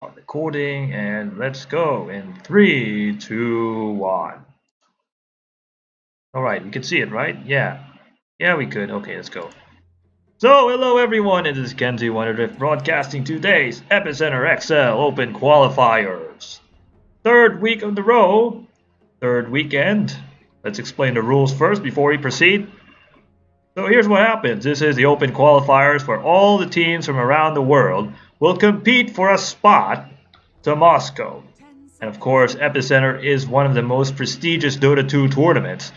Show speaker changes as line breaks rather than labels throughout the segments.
Recording and let's go in 3, 2, 1. All right, we can see it, right? Yeah, we could. Okay, let's go. So, hello everyone, it is Kenzie Wonderdrift broadcasting today's Epicenter XL Open Qualifiers. Third week of the row, third weekend. Let's explain the rules first before we proceed. So here's what happens. This is the Open Qualifiers where all the teams from around the world will compete for a spot to Moscow. And of course, Epicenter is one of the most prestigious Dota 2 tournaments.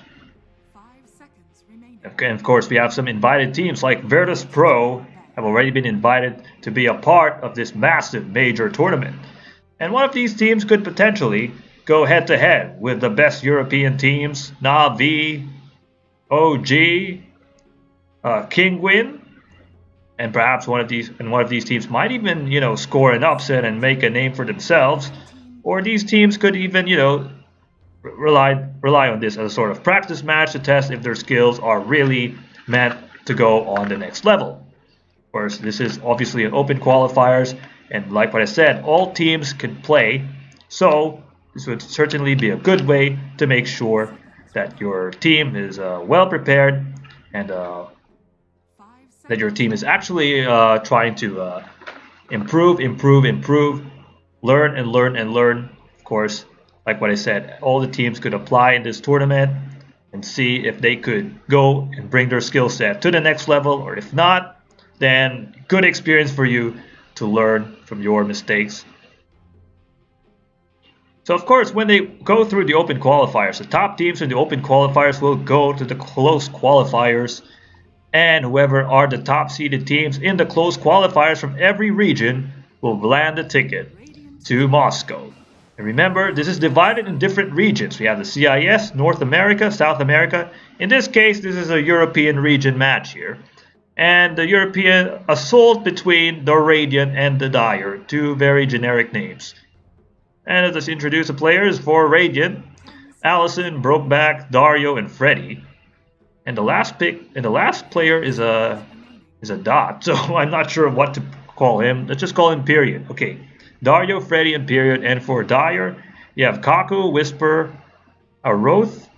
And of course, we have some invited teams like Virtus Pro have already been invited to be a part of this massive major tournament. And one of these teams could potentially go head to head with the best European teams, Na'Vi, OG, Kingwin, and perhaps one of these teams might even, score an upset and make a name for themselves, or these teams could even, rely on this as a sort of practice match to test if their skills are really meant to go on the next level. Of course, this is obviously an open qualifiers, and like what I said, all teams can play, so this would certainly be a good way to make sure that your team is well prepared and that your team is actually trying to improve, learn and learn and learn. Of course, like what I said, all the teams could apply in this tournament and see if they could go and bring their skill set to the next level, or if not, then good experience for you to learn from your mistakes. So of course, when they go through the open qualifiers, the top teams in the open qualifiers will go to the close qualifiers, and whoever are the top seeded teams in the close qualifiers from every region will land a ticket to Moscow. And remember, this is divided in different regions. We have the CIS, North America, South America. In this case, this is a European region match here. And the European assault between the Radiant and the Dire, two very generic names. And let's introduce the players for Radiant: Allison, Brokeback, Dario, and Freddy. And the last player is a dot, so I'm not sure what to call him. Let's just call him Period. Okay, Dario, Freddy, and Period. And for Dire, you have Kaku, Whisper, a Roth,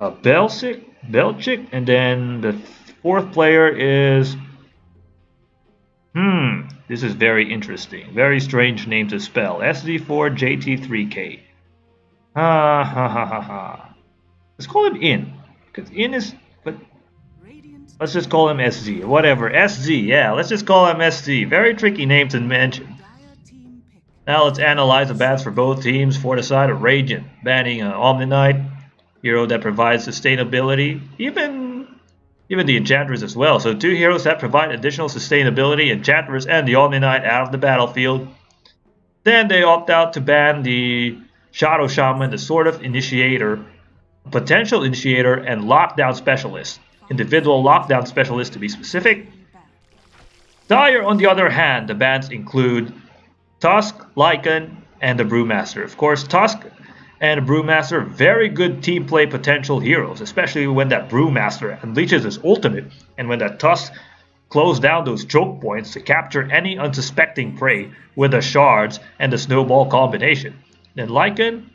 a Belchik, and then the fourth player is this is very interesting. Very strange name to spell. SD4JT3K. Let's call him In. Because In is, but let's just call him SZ. Whatever, SZ, yeah, let's just call him SZ. Very tricky name to mention. Now let's analyze the bans for both teams. For the side of Radiant, banning Omni-Knight, hero that provides sustainability, even the Enchantress as well. So two heroes that provide additional sustainability, Enchantress and the Omni-Knight, out of the battlefield. Then they opt out to ban the Shadow Shaman, the sort of initiator, potential initiator, and lockdown specialist. Individual lockdown specialist to be specific. Dire, on the other hand, the bans include Tusk, Lycan, and the Brewmaster. Of course, Tusk and the Brewmaster, very good team play potential heroes, especially when that Brewmaster unleashes his ultimate, and when that Tusk closes down those choke points to capture any unsuspecting prey with the shards and the snowball combination. Then Lycan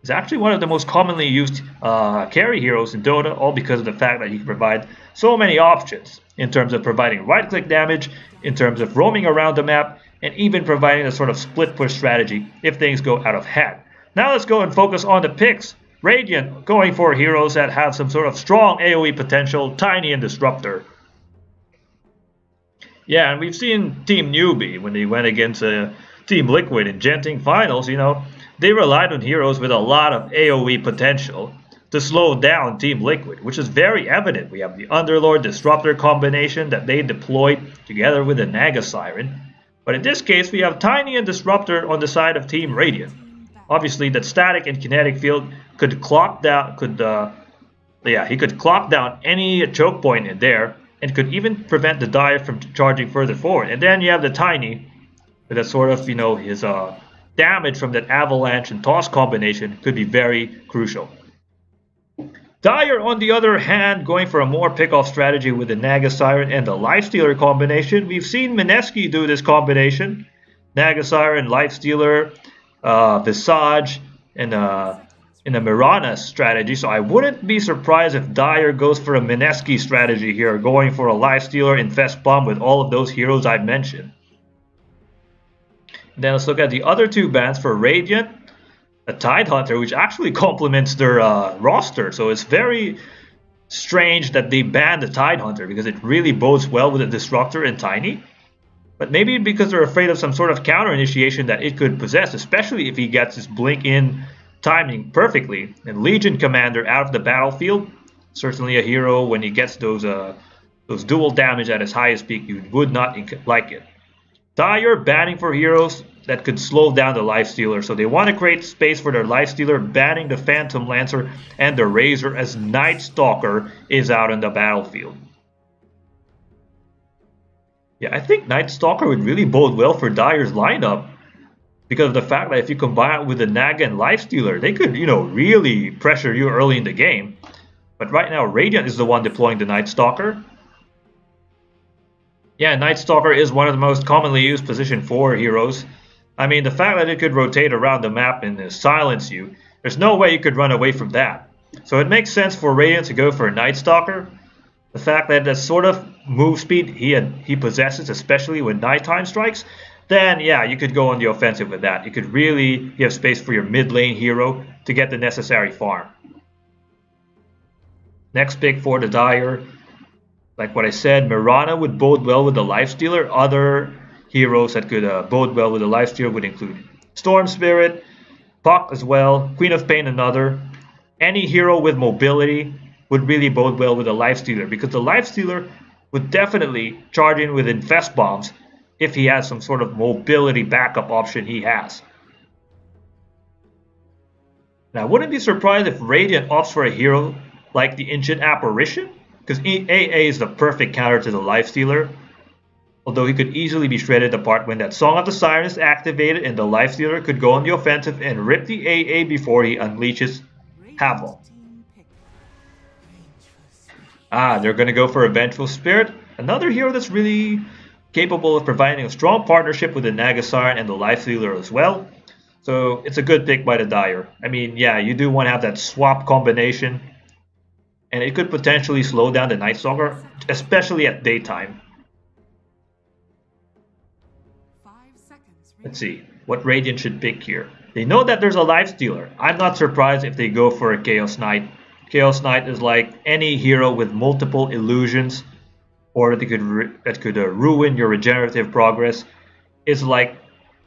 is actually one of the most commonly used carry heroes in Dota, all because of the fact that he can provide so many options in terms of providing right-click damage, in terms of roaming around the map, and even providing a sort of split push strategy if things go out of hand. Now let's go and focus on the picks. Radiant going for heroes that have some sort of strong AoE potential, Tiny and Disruptor. Yeah, and we've seen Team Newbie when they went against Team Liquid in Genting finals, they relied on heroes with a lot of AoE potential to slow down Team Liquid, which is very evident. We have the Underlord Disruptor combination that they deployed together with the Naga Siren. But in this case, we have Tiny and Disruptor on the side of Team Radiant. Obviously, that static and kinetic field could clock down, he could clock down any choke point in there, and could even prevent the Dire from charging further forward. And then you have the Tiny, with that sort of, his damage from that avalanche and toss combination could be very crucial. Dire, on the other hand, going for a more pick-off strategy with the Naga Siren and the Lifestealer combination. We've seen Mineski do this combination, Naga Siren, Lifestealer, Visage, and in a Mirana strategy, so I wouldn't be surprised if Dyer goes for a Mineski strategy here, going for a Lifestealer Infest Bomb with all of those heroes I've mentioned. Then let's look at the other two bans for Radiant, a Tidehunter, which actually complements their roster, so it's very strange that they banned the Tidehunter because it really bodes well with a Disruptor and Tiny. But maybe because they're afraid of some sort of counter initiation that it could possess, especially if he gets his blink in timing perfectly. And Legion Commander out of the battlefield, certainly a hero when he gets those dual damage at his highest peak, you would not like it. Dyer banning for heroes that could slow down the Lifestealer, so they want to create space for their Lifestealer, banning the Phantom Lancer and the Razor as Night Stalker is out on the battlefield. Yeah, I think Night Stalker would really bode well for Dyer's lineup because of the fact that if you combine it with the Naga and Lifestealer, they could, really pressure you early in the game. But right now, Radiant is the one deploying the Night Stalker. Yeah, Night Stalker is one of the most commonly used position 4 heroes. I mean, the fact that it could rotate around the map and silence you, there's no way you could run away from that. So it makes sense for Radiant to go for a Night Stalker. The fact that the sort of move speed he possesses, especially when nighttime strikes, then yeah, you could go on the offensive with that. You could really give space for your mid lane hero to get the necessary farm. Next pick for the Dyer, like what I said, Mirana would bode well with the Lifestealer. Other heroes that could bode well with the Lifestealer would include Storm Spirit, Puck as well, Queen of Pain another. Any hero with mobility would really bode well with the Lifestealer because the Lifestealer would definitely charge in with Infest Bombs if he has some sort of mobility backup option he has. Now I wouldn't be surprised if Radiant opts for a hero like the Ancient Apparition, because AA is the perfect counter to the Lifestealer, although he could easily be shredded apart when that Song of the Siren is activated and the Lifestealer could go on the offensive and rip the AA before he unleashes Havoc. They're going to go for a Vengeful Spirit, another hero that's really capable of providing a strong partnership with the Naga Siren and the Lifestealer as well. So it's a good pick by the Dyer. I mean, yeah, you do want to have that swap combination, and it could potentially slow down the Night Stalker, especially at daytime. Let's see what Radiant should pick here. They know that there's a Lifestealer. I'm not surprised if they go for a Chaos Knight. Chaos Knight is like any hero with multiple illusions, or that could ruin your regenerative progress. It's like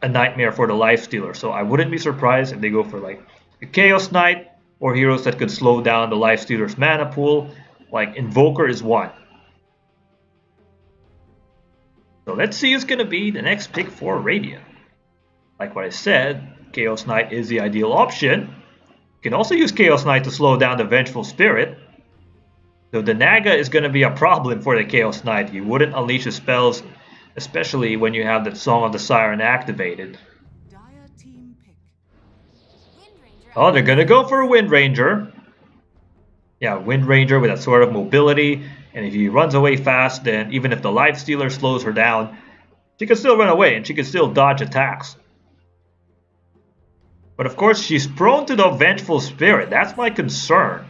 a nightmare for the Lifestealer. So I wouldn't be surprised if they go for like a Chaos Knight or heroes that could slow down the Lifestealer's mana pool. Like Invoker is one. So let's see who's going to be the next pick for Radiant. Like what I said, Chaos Knight is the ideal option. You can also use Chaos Knight to slow down the Vengeful Spirit. So the Naga is going to be a problem for the Chaos Knight. You wouldn't unleash his spells, especially when you have that Song of the Siren activated. Oh, they're going to go for a Wind Ranger. Yeah, Wind Ranger with that sort of mobility. And if he runs away fast, then even if the Lifestealer slows her down, she can still run away and she can still dodge attacks. But of course, she's prone to the Vengeful Spirit. That's my concern.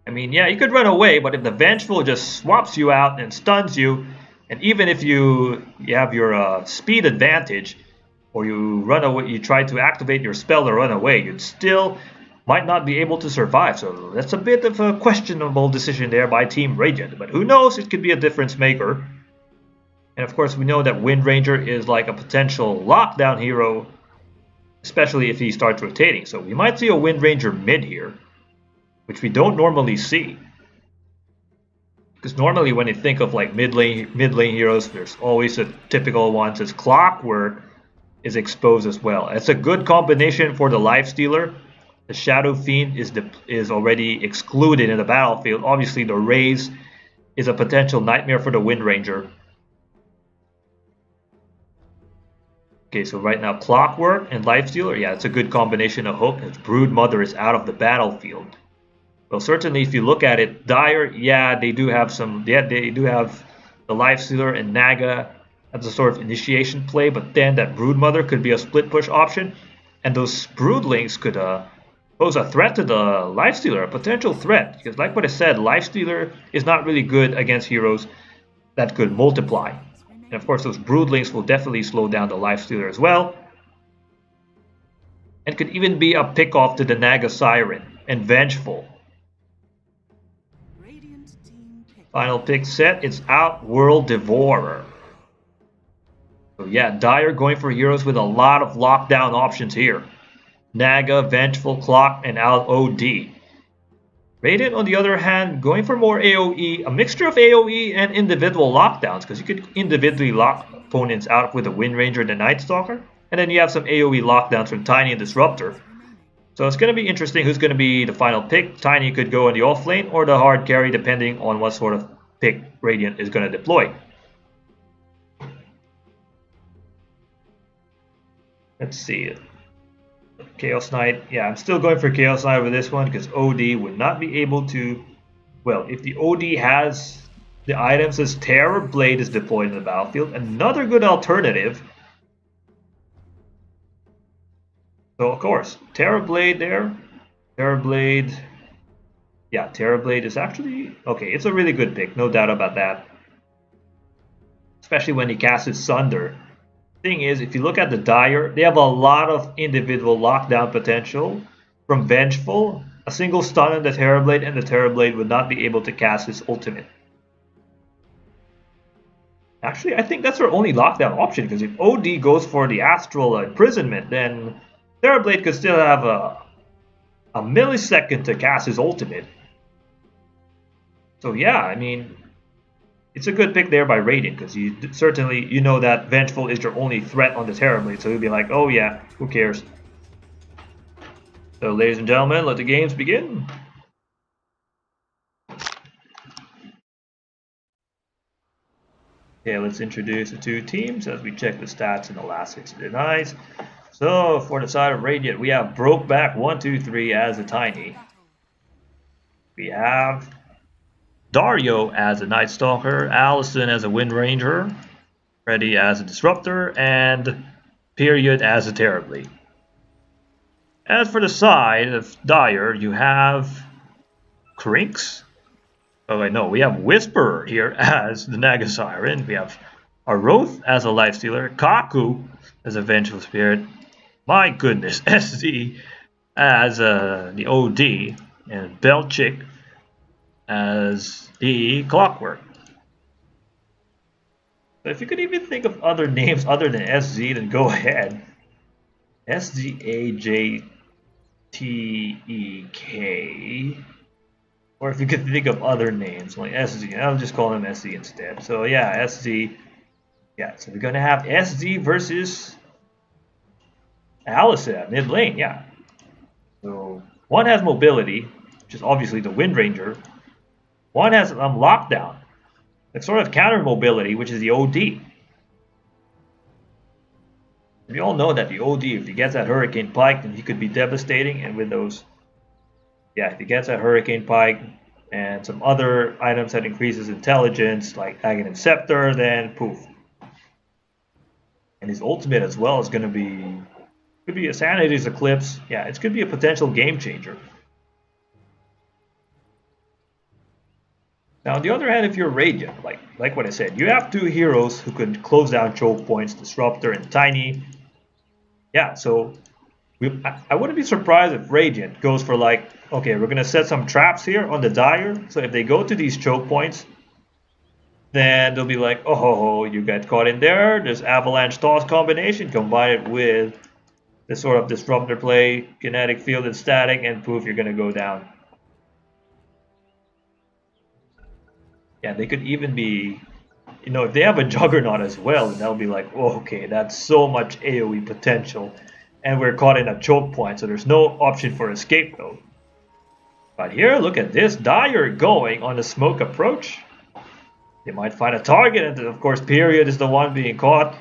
I mean, yeah, you could run away, but if the Vengeful just swaps you out and stuns you, and even if you have your speed advantage, or you run away, you try to activate your spell to run away, you'd still might not be able to survive. So that's a bit of a questionable decision there by Team Radiant. But who knows, it could be a difference maker. And of course, we know that Wind Ranger is like a potential lockdown hero, especially if he starts rotating. So we might see a Wind Ranger mid here, which we don't normally see. Because normally when you think of like mid lane heroes, there's always a typical one as Clockwork is exposed as well. It's a good combination for the Lifestealer. The Shadow Fiend is already excluded in the battlefield. Obviously the Raze is a potential nightmare for the Wind Ranger. Okay, so right now Clockwork and Lifestealer, yeah, it's a good combination of hook as Broodmother is out of the battlefield. Well, certainly if you look at it, Dyer, yeah, they do have the Lifestealer and Naga as a sort of initiation play, but then that Broodmother could be a split push option, and those Broodlings could pose a threat to the Lifestealer, a potential threat, because like what I said, Lifestealer is not really good against heroes that could multiply. And of course those Broodlings will definitely slow down the Lifestealer as well, and could even be a pick-off to the Naga Siren and Vengeful. Final pick set, it's Outworld Devourer. So yeah, Dire going for heroes with a lot of lockdown options here. Naga, Vengeful, Clock, and OD. Radiant, on the other hand, going for more AoE, a mixture of AoE and individual lockdowns, because you could individually lock opponents out with the Wind Ranger and the Night Stalker, and then you have some AoE lockdowns from Tiny and Disruptor. So it's going to be interesting who's going to be the final pick. Tiny could go in the off lane or the hard carry, depending on what sort of pick Radiant is going to deploy. Let's see. Chaos Knight. Yeah, I'm still going for Chaos Knight with this one because OD would not be able to... Well, if the OD has the items as Terror Blade is deployed in the battlefield, another good alternative. So, of course, Terror Blade there. Terror Blade. Yeah, Terror Blade is actually... Okay, it's a really good pick, no doubt about that. Especially when he casts his Sunder. Thing is, if you look at the Dire, they have a lot of individual lockdown potential. From Vengeful, a single stun on the Terror Blade, and the Terror Blade would not be able to cast his ultimate. Actually, I think that's our only lockdown option, because if OD goes for the Astral Imprisonment, then Terror Blade could still have a millisecond to cast his ultimate. So yeah, I mean, it's a good pick there by Radiant, because you certainly, you know that Vengeful is your only threat on the Terror Blade, so you'll be like, oh yeah, who cares? So ladies and gentlemen, let the games begin. Okay, let's introduce the two teams as we check the stats in the last 60 nights. So for the side of Radiant, we have Brokeback 123 as a Tiny. We have Dario as a Night Stalker, Allison as a Wind Ranger, Freddy as a Disruptor, and Period as a Terror Blade. As for the side of Dire, you have Crinks. Oh wait, no, we have Whisperer here as the Naga Siren. We have Aroth as a Lifestealer, Kaku as a Vengeful Spirit. My goodness, SD as the OD, and Belchick as the Clockwork. So if you could even think of other names other than SZ, then go ahead. SZAJTEK. Or if you could think of other names like SZ, I'll just call him SZ instead. So yeah, SZ. Yeah, so we're gonna have SZ versus Allison at mid lane. Yeah. So one has mobility, which is obviously the Wind Ranger. One has lockdown. It's sort of counter mobility, which is the OD. We all know that the OD, if he gets that Hurricane Pike, then he could be devastating. And with those, yeah, if he gets that Hurricane Pike and some other items that increases intelligence, like Aghanim Scepter, then poof. And his ultimate as well is going to be, could be a Sanity's Eclipse. Yeah, it could be a potential game changer. Now, on the other hand, if you're Radiant, like what I said, you have two heroes who could close down choke points, Disruptor and Tiny. Yeah, so I wouldn't be surprised if Radiant goes for like, okay, we're going to set some traps here on the Dire. So if they go to these choke points, then they'll be like, oh, you got caught in there. There's Avalanche Toss combination, combine it with this sort of Disruptor play, Kinetic Field and Static, and poof, you're going to go down. Yeah, they could even be, you know, if they have a Juggernaut as well, then that'll be like, oh, okay, that's so much AoE potential. And we're caught in a choke point, so there's no option for escape though. But here, look at this. Dire going on the smoke approach. They might find a target, and of course, Period is the one being caught.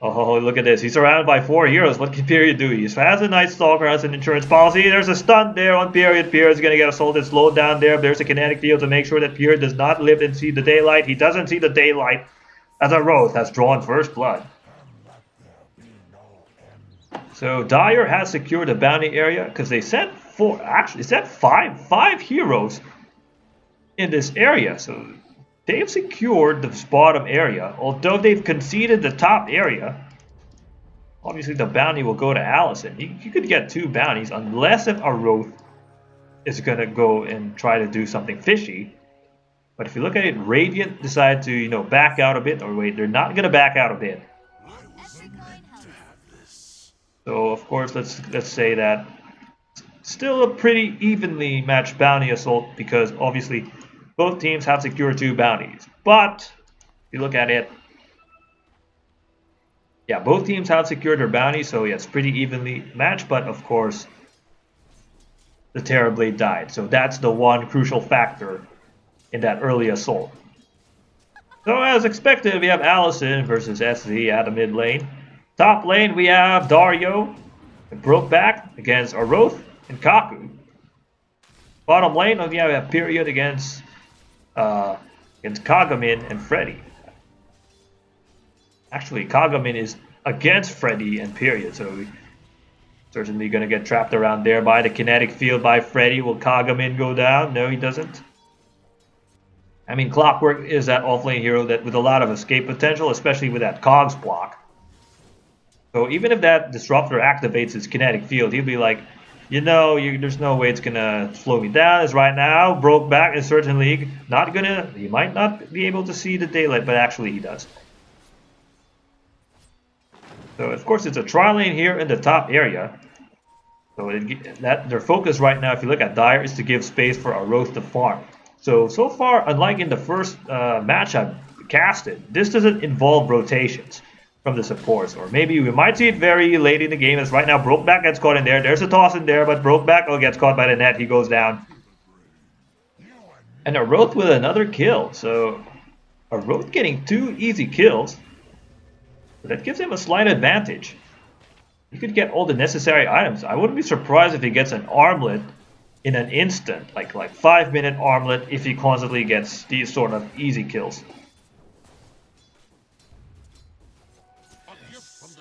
Oh, look at this. He's surrounded by 4 heroes. What can Period do? He has a Night Stalker, has an insurance policy. There's a stun there on Period. Period's going to get assaulted, slowed down there. There's a kinetic field to make sure that Period does not live and see the daylight. He doesn't see the daylight. as a Roth has drawn first blood. So Dire has secured the bounty area because they sent five heroes in this area. So they've secured this bottom area, although they've conceded the top area. Obviously, the bounty will go to Allison. You could get 2 bounties unless if a Roth is going to go and try to do something fishy. But if you look at it, Radiant decided to, back out a bit. Or wait, they're not going to back out a bit. So, of course, let's say that still a pretty evenly matched bounty assault because, obviously, both teams have secured 2 bounties. But, if you look at it, yeah, both teams have secured their bounties, so yeah, it's pretty evenly matched. But, of course, the Terrorblade died. So that's the one crucial factor in that early assault. So as expected, we have Allison versus SZ at the mid lane. Top lane, we have Dario and Brokeback against Aroth and Kaku. Bottom lane, we have Period against Kagamin and Freddy. Actually, Kagamin is against Freddy and Period, so certainly going to get trapped around there by the kinetic field by Freddy. Will Kagamin go down? No, he doesn't. I mean, Clockwork is that offlane hero that with a lot of escape potential, especially with that Cogs block. So even if that Disruptor activates his kinetic field, he'll be like, there's no way it's going to slow me down. As right now, Brokeback in certain league, he might not be able to see the daylight, but actually he does. So of course it's a tri-lane here in the top area. So their focus right now, if you look at Dire, is to give space for Aroth to farm. So far, unlike in the first match I've casted, this doesn't involve rotations from the supports. Or maybe we might see it very late in the game, as right now Brokeback gets caught in there. There's a toss in there, but Brokeback gets caught by the net. He goes down. And Aroth with another kill. So Aroth getting 2 easy kills. That gives him a slight advantage. He could get all the necessary items. I wouldn't be surprised if he gets an armlet in an instant, like 5-minute armlet, if he constantly gets these sort of easy kills.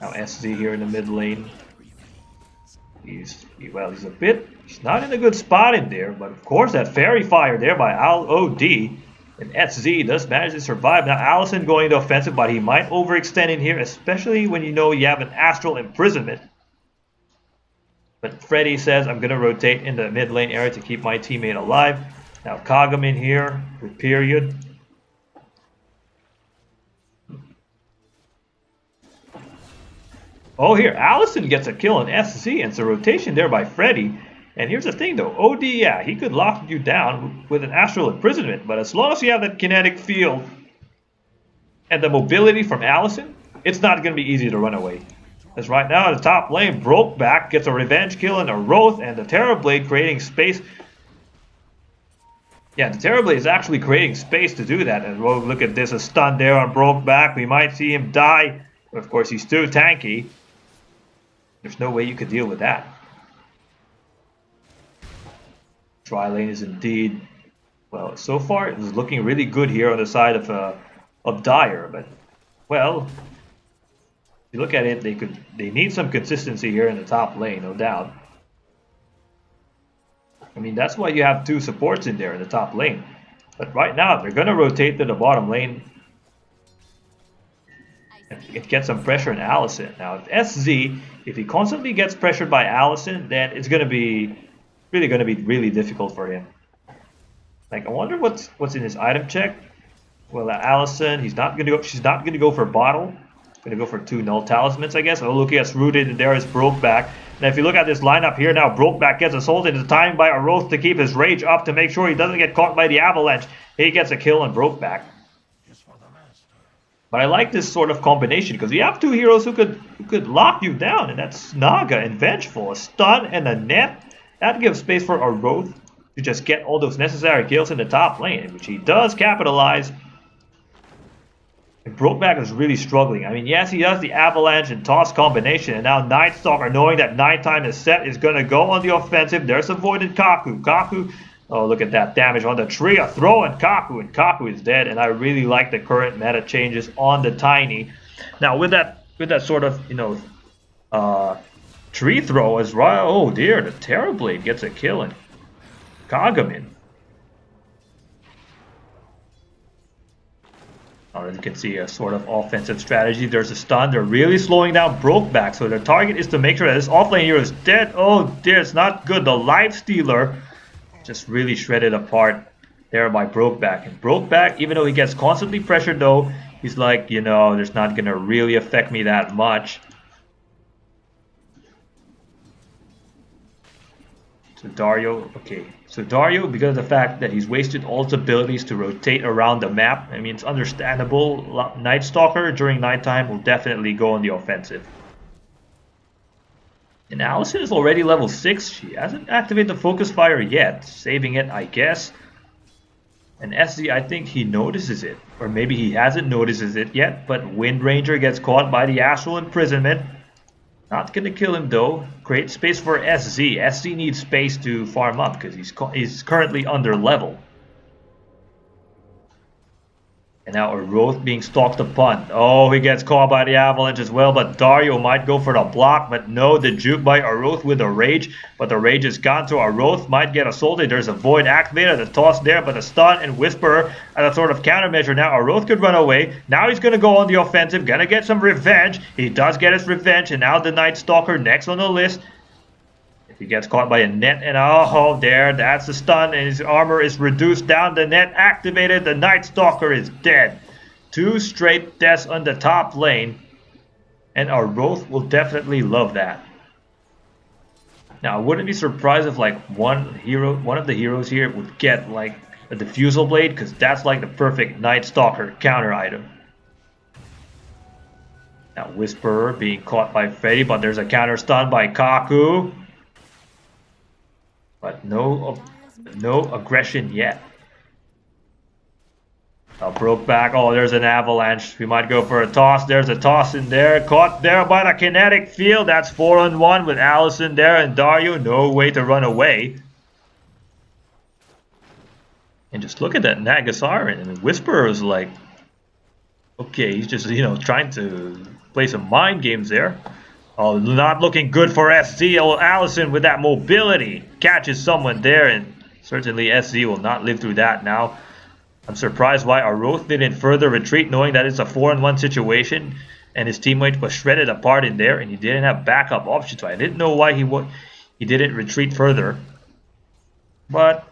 Now SZ here in the mid lane. He's not in a good spot in there, but of course that fairy fire there by LOD. And SZ does manage to survive. Now Allison going to offensive, but he might overextend in here, especially when you have an astral imprisonment. But Freddy says, I'm going to rotate in the mid lane area to keep my teammate alive. Now Kagamin here with Period. Oh, here, Allison gets a kill on SZ, and it's a rotation there by Freddy. And here's the thing though, OD, yeah, he could lock you down with an astral imprisonment, but as long as you have that kinetic field and the mobility from Allison, it's not going to be easy to run away. As right now, the top lane, Brokeback gets a revenge kill and a Roth, and the Terrorblade creating space. Yeah, the Terrorblade is actually creating space to do that. And we'll look at this, a stun there on Brokeback. We might see him die. But of course, he's too tanky. There's no way you could deal with that. Tri-lane is indeed, well, so far it is looking really good here on the side of Dire, but, well, if you look at it, they need some consistency here in the top lane, no doubt. I mean, that's why you have 2 supports in there in the top lane. But right now, they're going to rotate to the bottom lane. It gets some pressure on Allison. Now, if SZ, if he constantly gets pressured by Allison, then it's going to be really difficult for him. Like, I wonder what's in his item check. Well, Allison, she's not gonna go for bottle. Gonna go for 2 null talismans, I guess. Oh, look, he has rooted, and there is Brokeback. And if you look at this lineup here now, Brokeback gets assaulted. It's timed by Aroth to keep his rage up to make sure he doesn't get caught by the avalanche. He gets a kill on Brokeback. But I like this sort of combination because we have 2 heroes who could lock you down, and that's Naga and Vengeful. A stun and a net. That gives space for Aroth to just get all those necessary kills in the top lane, which he does capitalize. And Brokeback is really struggling. I mean, yes, he does the avalanche and toss combination, and now Nightstalker, knowing that nighttime is set, is going to go on the offensive. There's avoided Kaku. Kaku Oh, look at that damage on the tree. A throw and Kaku is dead. And I really like the current meta changes on the Tiny. Now with that sort of, you know, tree throw as well. Oh dear, the Terrorblade gets a kill and Kagamin. You can see a sort of offensive strategy. There's a stun. They're really slowing down Brokeback. So their target is to make sure that this offlane hero is dead. Oh dear, it's not good. The Life Stealer just really shredded apart there by Brokeback. And Brokeback, even though he gets constantly pressured though, he's like, you know, there's not going to really affect me that much. So Dario, okay. So Dario, because of the fact that he's wasted all his abilities to rotate around the map, I mean, it's understandable. Night Stalker during nighttime will definitely go on the offensive. And Allison is already level 6. She hasn't activated the Focus Fire yet. Saving it, I guess. And SZ, I think he notices it. Or maybe he hasn't noticed it yet. But Wind Ranger gets caught by the Astral Imprisonment. Not going to kill him though. Create space for SZ. SZ needs space to farm up because he's currently under level. And now Aroth being stalked upon. Oh, he gets caught by the Avalanche as well. But Dario might go for the block. But no, the juke by Aroth with a Rage. But the Rage is gone, so Aroth might get assaulted. There's a Void activated. The toss there, but a stun and Whisperer as a sort of countermeasure. Now Aroth could run away. Now he's going to go on the offensive. Going to get some revenge. He does get his revenge. And now the Night Stalker next on the list. If he gets caught by a net, and oh, there, that's the stun, and his armor is reduced down. The net activated, the Night Stalker is dead. 2 straight deaths on the top lane, and Aroth will definitely love that. Now, I wouldn't be surprised if like one of the heroes here would get like a Diffusal Blade, because that's like the perfect Night Stalker counter item. Now, Whisperer being caught by Freddy, but there's a counter stun by Kaku. But no aggression yet. Now Brokeback. Oh, there's an Avalanche. We might go for a toss. There's a toss in there. Caught there by the kinetic field. That's 4-on-1 with Allison there and Dario. No way to run away. And just look at that Nagasaran. And Whisperer is like, okay, he's just, you know, trying to play some mind games there. Oh, not looking good for SZ. Oh, Allison with that mobility catches someone there, and certainly SZ will not live through that now. I'm surprised why Aroth didn't further retreat, knowing that it's a 4-on-1 situation, and his teammate was shredded apart in there, and he didn't have backup options. So I didn't know why he didn't retreat further. But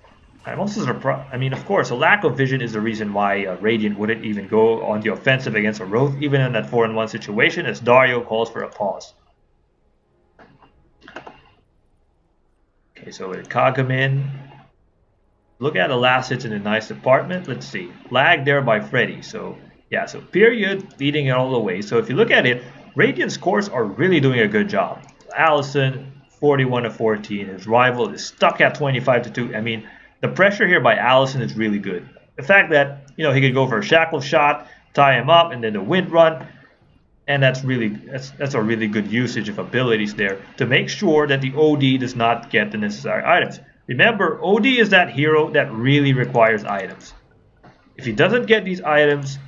I'm also surprised. I mean, of course, a lack of vision is the reason why Radiant wouldn't even go on the offensive against Aroth, even in that 4-on-1 situation, as Dario calls for a pause. Okay, so with Kagamin, look at the last hits in the nice department. Let's see, lag there by Freddy. So yeah, so period leading it all the way. So if you look at it, Radiant's cores are really doing a good job. Allison 41-14. His rival is stuck at 25-2. I mean, the pressure here by Allison is really good. The fact that, you know, he could go for a shackle shot, tie him up, and then the wind run. And that's a really good usage of abilities there to make sure that the OD does not get the necessary items. Remember, OD is that hero that really requires items. If he doesn't get these items,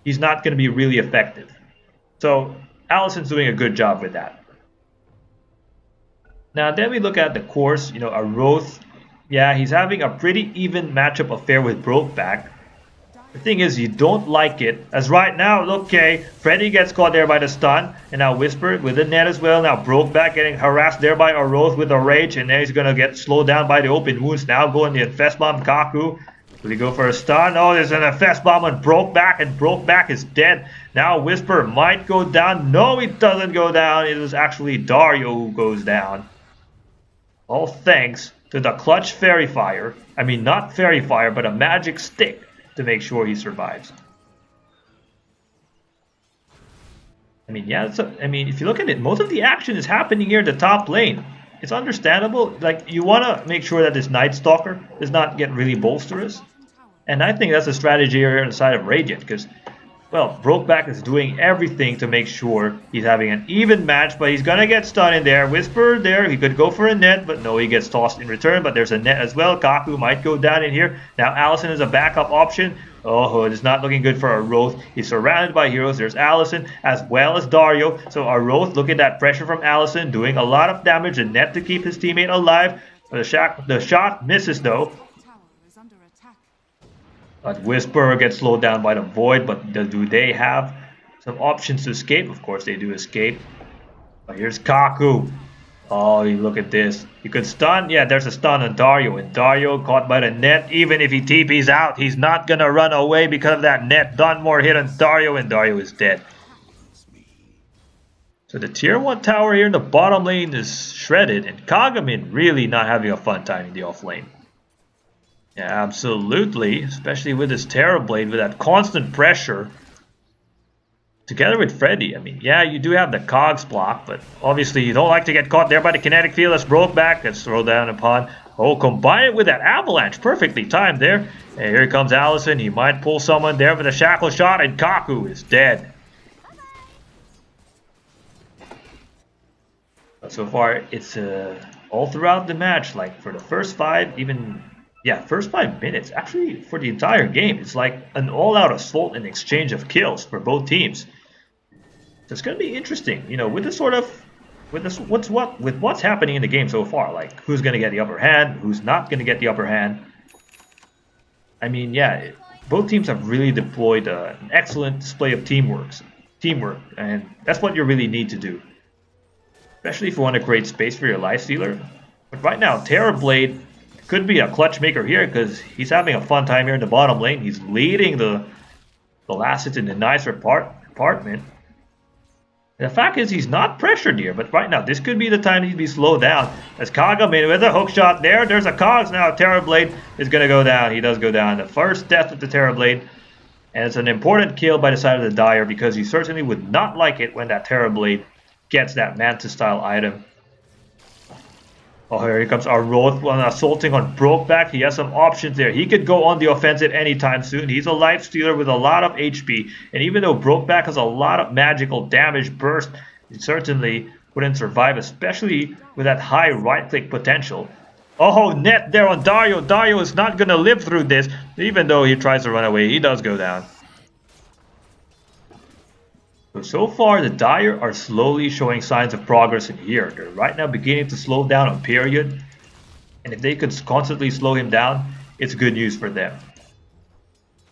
he's not going to be really effective. So Allison's doing a good job with that. Now then we look at the course, you know, Aroth. Yeah, he's having a pretty even matchup affair with Brokeback. The thing is, you don't like it, as right now, okay, Freddy gets caught there by the stun, and now Whisper with the net as well. Now Brokeback getting harassed there by Aroth with a Rage, and then he's going to get slowed down by the open wounds. Now going the Infest Bomb, Kaku. Will he go for a stun? Oh, there's an Infest Bomb on Brokeback, and Brokeback is dead. Now Whisper might go down. No, he doesn't go down. It was actually Dario who goes down. All thanks to the clutch Fairy Fire. I mean, not Fairy Fire, but a magic stick to make sure he survives. I mean, yeah, I mean, if you look at it, most of the action is happening here at the top lane. It's understandable. Like, you want to make sure that this Night Stalker does not get really bolsterous. And I think that's a strategy here on the side of Radiant, because, well, Brokeback is doing everything to make sure he's having an even match, but he's gonna get stunned in there. Whisper there, he could go for a net, but no, he gets tossed in return, but there's a net as well. Kaku might go down in here. Now Allison is a backup option. Oh, it is not looking good for Aroth. He's surrounded by heroes. There's Allison as well as Dario. So Aroth, look at that pressure from Allison, doing a lot of damage. A net to keep his teammate alive. The shot misses though. But Whisperer gets slowed down by the Void, but do they have some options to escape? Of course they do escape. But here's Kaku. Oh, look at this. You could stun. Yeah, there's a stun on Dario. And Dario caught by the net. Even if he TP's out, he's not going to run away because of that net. Dunmore hit on Dario, and Dario is dead. So the tier 1 tower here in the bottom lane is shredded. And Kagamin really not having a fun time in the off lane. Yeah, absolutely. Especially with his Terrorblade, with that constant pressure. Together with Freddy, I mean, yeah, you do have the Cogs block, but obviously you don't like to get caught there by the kinetic field. That's Brokeback. Let's throw down upon. Oh, combine it with that Avalanche. Perfectly timed there. And here comes Allison. He might pull someone there with a shackle shot, and Kaku is dead. But so far, it's all throughout the match, like for the first 5, even... yeah, first 5 minutes, actually for the entire game, it's like an all-out assault and exchange of kills for both teams. So it's going to be interesting, you know, with this sort of, with what's happening in the game so far, like who's going to get the upper hand, who's not going to get the upper hand. I mean, yeah, both teams have really deployed an excellent display of teamwork, and that's what you really need to do, especially if you want to create space for your Lifestealer. But right now, Terrorblade could be a clutch maker here because he's having a fun time here in the bottom lane. He's leading the last hits in the nicer apartment. And the fact is he's not pressured here, but right now this could be the time he'd be slowed down. As Kagamin with a hook shot there. There's a Cogs now. Terrorblade is going to go down. He does go down. The first death of the Terrorblade. And it's an important kill by the side of the Dire because he certainly would not like it when that Terrorblade gets that Mantis style item. Oh, here comes Aroth assaulting on Brokeback. He has some options there. He could go on the offensive anytime soon. He's a Lifestealer with a lot of HP. And even though Brokeback has a lot of magical damage burst, he certainly wouldn't survive, especially with that high right-click potential. Oh, net there on Dario. Dario is not going to live through this. Even though he tries to run away, he does go down. So far, the Dire are slowly showing signs of progress in here. They're right now beginning to slow down on Period. And if they could constantly slow him down, it's good news for them.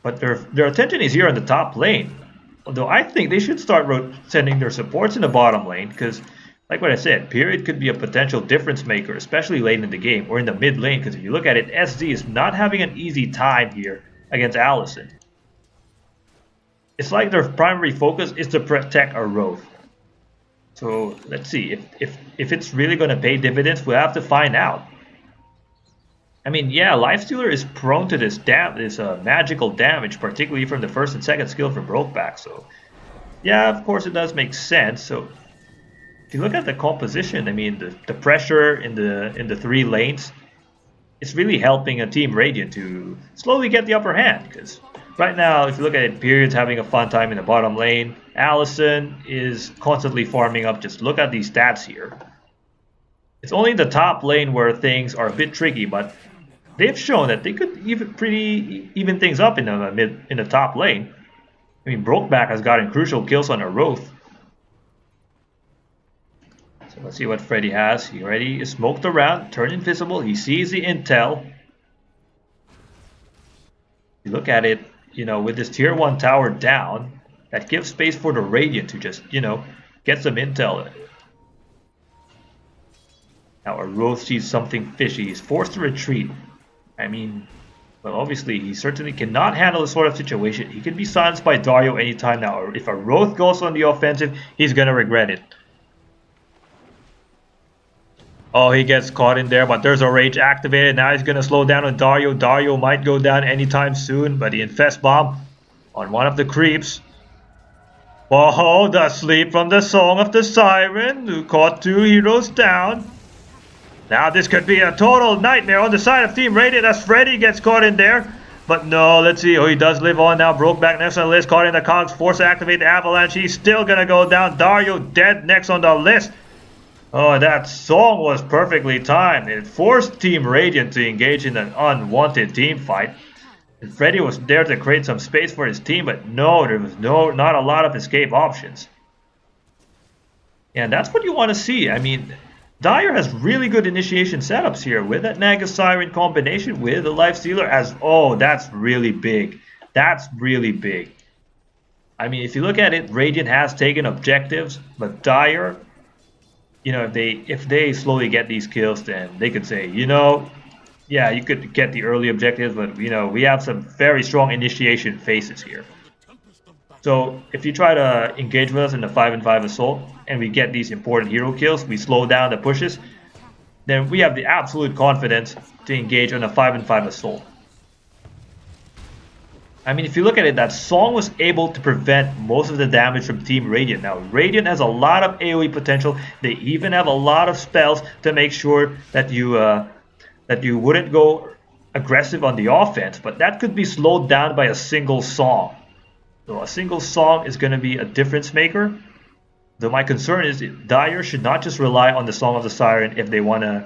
But their attention is here on the top lane. Although I think they should start sending their supports in the bottom lane. Because, like what I said, Period could be a potential difference maker, especially late in the game or in the mid lane. Because if you look at it, SZ is not having an easy time here against Allison. It's like their primary focus is to protect Aroth. So let's see if it's really going to pay dividends. We'll have to find out. I mean, yeah, Lifestealer is prone to this magical damage, particularly from the first and second skill from Brokeback. So yeah, of course it does make sense. So if you look at the composition, I mean the pressure in the 3 lanes, it's really helping a Team Radiant to slowly get the upper hand because. Right now, if you look at it, Period's having a fun time in the bottom lane. Allison is constantly farming up. Just look at these stats here. It's only the top lane where things are a bit tricky, but they've shown that they could even things up in the top lane. I mean, Brokeback has gotten crucial kills on Aroth. So let's see what Freddy has. He already smoked around, turned invisible. He sees the intel. If you look at it, you know, with this tier 1 tower down, that gives space for the Radiant to just, you know, get some intel. Now Aroth sees something fishy. He's forced to retreat. I mean, well, obviously he certainly cannot handle this sort of situation. He can be silenced by Dario anytime now. If Aroth goes on the offensive, he's going to regret it. Oh, he gets caught in there, but there's a rage activated. Now he's going to slow down on Dario. Dario might go down anytime soon, but he infests bomb on one of the creeps. Whoa, the sleep from the Song of the Siren, who caught 2 heroes down. Now this could be a total nightmare on the side of Team Radiant as Freddy gets caught in there. But no, let's see. Oh, he does live on now. Broke back next on the list. Caught in the cogs. Forced to activate the avalanche. He's still going to go down. Dario dead next on the list. Oh, that song was perfectly timed. It forced Team Radiant to engage in an unwanted team fight. And Freddy was there to create some space for his team, but no, there was not a lot of escape options. And that's what you want to see. I mean, Dire has really good initiation setups here with that Naga Siren combination with the Life Stealer as... Oh, that's really big. That's really big. I mean, if you look at it, Radiant has taken objectives, but Dire, you know, if they slowly get these kills, then they could say, you know, yeah, you could get the early objectives, but, you know, we have some very strong initiation phases here. So if you try to engage with us in the 5-5 assault and we get these important hero kills, we slow down the pushes, then we have the absolute confidence to engage on a 5-5 assault. I mean, if you look at it, that Song was able to prevent most of the damage from Team Radiant. Now, Radiant has a lot of AoE potential. They even have a lot of spells to make sure that you wouldn't go aggressive on the offense, but that could be slowed down by a single Song. So a single Song is going to be a difference maker. Though my concern is Dire should not just rely on the Song of the Siren if they want to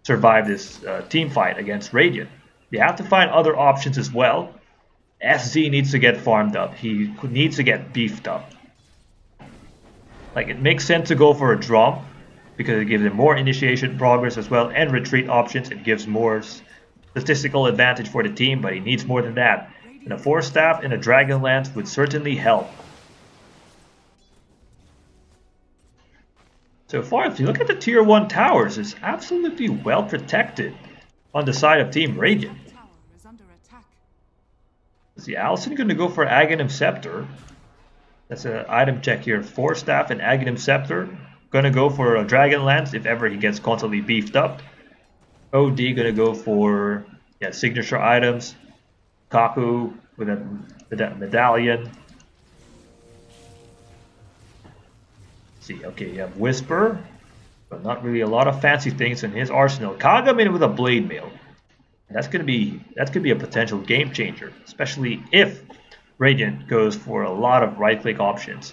survive this team fight against Radiant. They have to find other options as well. SZ needs to get farmed up. He needs to get beefed up. Like, it makes sense to go for a drum because it gives him more initiation progress as well and retreat options. It gives more statistical advantage for the team, but he needs more than that. And a Force Staff and a Dragon Lance would certainly help. So far, if you look at the Tier 1 towers, it's absolutely well protected on the side of Team Radiant. See, Allison going to go for Aghanim Scepter. That's an item check here. Force Staff and Aghanim Scepter. Going to go for a Dragon Lance if ever he gets constantly beefed up. OD going to go for signature items. Kaku with that medallion. See, okay, you have Whisper, but not really a lot of fancy things in his arsenal. Kagamin with a Blade Mail. That's could be a potential game changer, especially if Radiant goes for a lot of right-click options.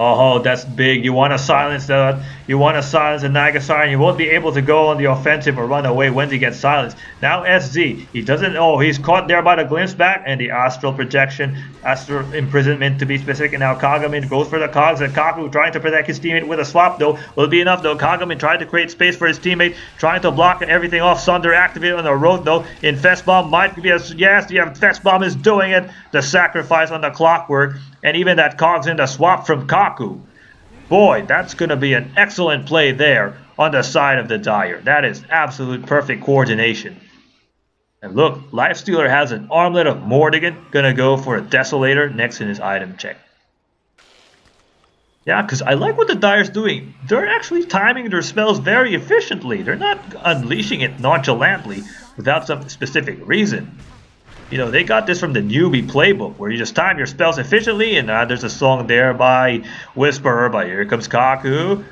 Oh, that's big. You want to silence the Naga Siren. You won't be able to go on the offensive or run away when he gets silenced. Now SZ, he doesn't. Oh, he's caught there by the glimpse back and the astral projection, astral imprisonment to be specific. And now Kagamin goes for the cogs and Kaku trying to protect his teammate with a swap though. Will be enough though. Kagamin trying to create space for his teammate, trying to block everything off. Sunder activated on the road though. Infest Bomb might be a yes. Yeah, Infest Bomb is doing it. The sacrifice on the clockwork. And even that cogs in the swap from Kaku. Boy, that's going to be an excellent play there on the side of the Dire. That is absolute perfect coordination. And look, Lifestealer has an armlet of Mordigan. Going to go for a Desolator next in his item check. Yeah, because I like what the Dire's doing. They're actually timing their spells very efficiently. They're not unleashing it nonchalantly without some specific reason. You know, they got this from the newbie playbook where you just time your spells efficiently, and there's a song there by Whisperer, but here comes Kaku.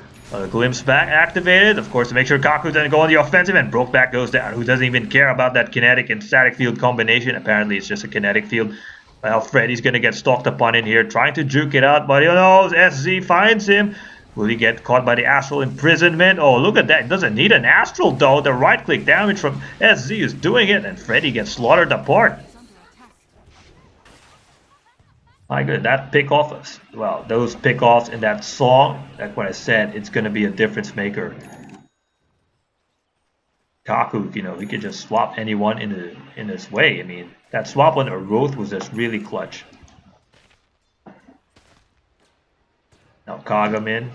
Glimpse back activated, of course, to make sure Kaku doesn't go on the offensive, and Brokeback goes down, who doesn't even care about that kinetic and static field combination. Apparently, it's just a kinetic field. Well, Freddy's going to get stalked upon in here, trying to juke it out, but you know, SZ finds him. Will he get caught by the astral imprisonment? Oh, look at that. It doesn't need an astral, though. The right-click damage from SZ is doing it, and Freddy gets slaughtered apart. My good, that pick-off, well, those pick-offs in that song, like what I said, it's going to be a difference maker. Kaku, you know, he could just swap anyone in his way. I mean, that swap on Aroth was just really clutch. Now Kagamin,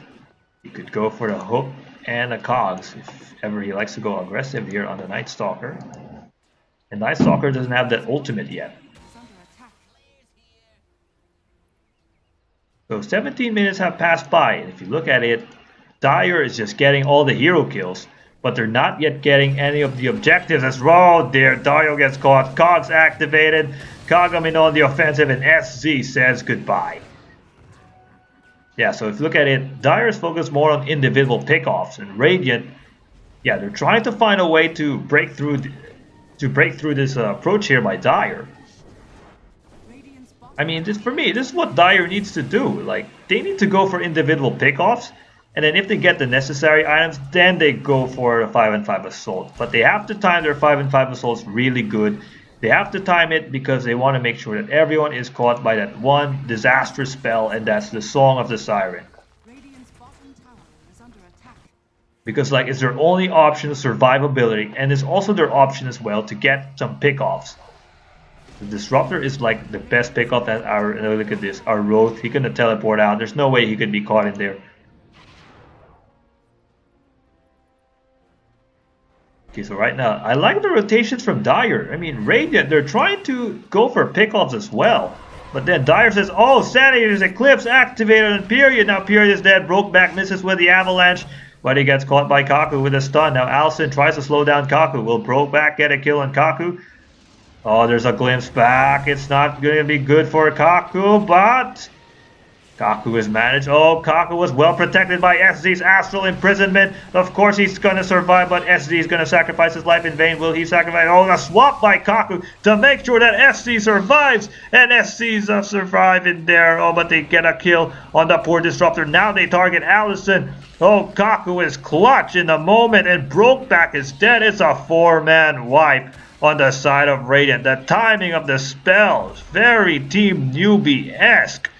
he could go for the hook and the cogs if ever he likes to go aggressive here on the Night Stalker. And Night Stalker doesn't have that ultimate yet. So 17 minutes have passed by, and if you look at it, Dire is just getting all the hero kills, but they're not yet getting any of the objectives as well. There, Dio gets caught, cogs activated, Kagamin on the offensive, and SZ says goodbye. Yeah, so if you look at it, Dire's focused more on individual pickoffs, and Radiant, yeah, they're trying to find a way to break through to break through this approach here by Dire. I mean, for me, this is what Dire needs to do. Like, they need to go for individual pickoffs, and then if they get the necessary items, then they go for a 5-5 assault. But they have to time their 5-5 assaults really good. They have to time it because they want to make sure that everyone is caught by that one disastrous spell, and that's the Song of the Siren. Because like it's their only option of survivability, and it's also their option as well to get some pickoffs. The Disruptor is like the best pickoff that look at this, our Roth, he couldn't teleport out. There's no way he could be caught in there. Okay, so right now, I like the rotations from Dire. I mean, Radiant, they're trying to go for pickoffs as well. But then Dire says, oh, Sanity's Eclipse activated on Period. Now Period is dead. Brokeback misses with the Avalanche. But he gets caught by Kaku with a stun. Now Allison tries to slow down Kaku. Will Brokeback get a kill on Kaku? Oh, there's a glimpse back. It's not going to be good for Kaku, but Kaku is managed. Oh, Kaku was well protected by SZ's Astral Imprisonment. Of course he's going to survive, but SZ is going to sacrifice his life in vain. Will he sacrifice? Oh, a swap by Kaku to make sure that SZ survives. And SZ's surviving there. Oh, but they get a kill on the poor Disruptor. Now they target Allison. Oh, Kaku is clutch in the moment, and Brokeback is dead. It's a 4-man wipe on the side of Radiant. The timing of the spells, very Team Newbie-esque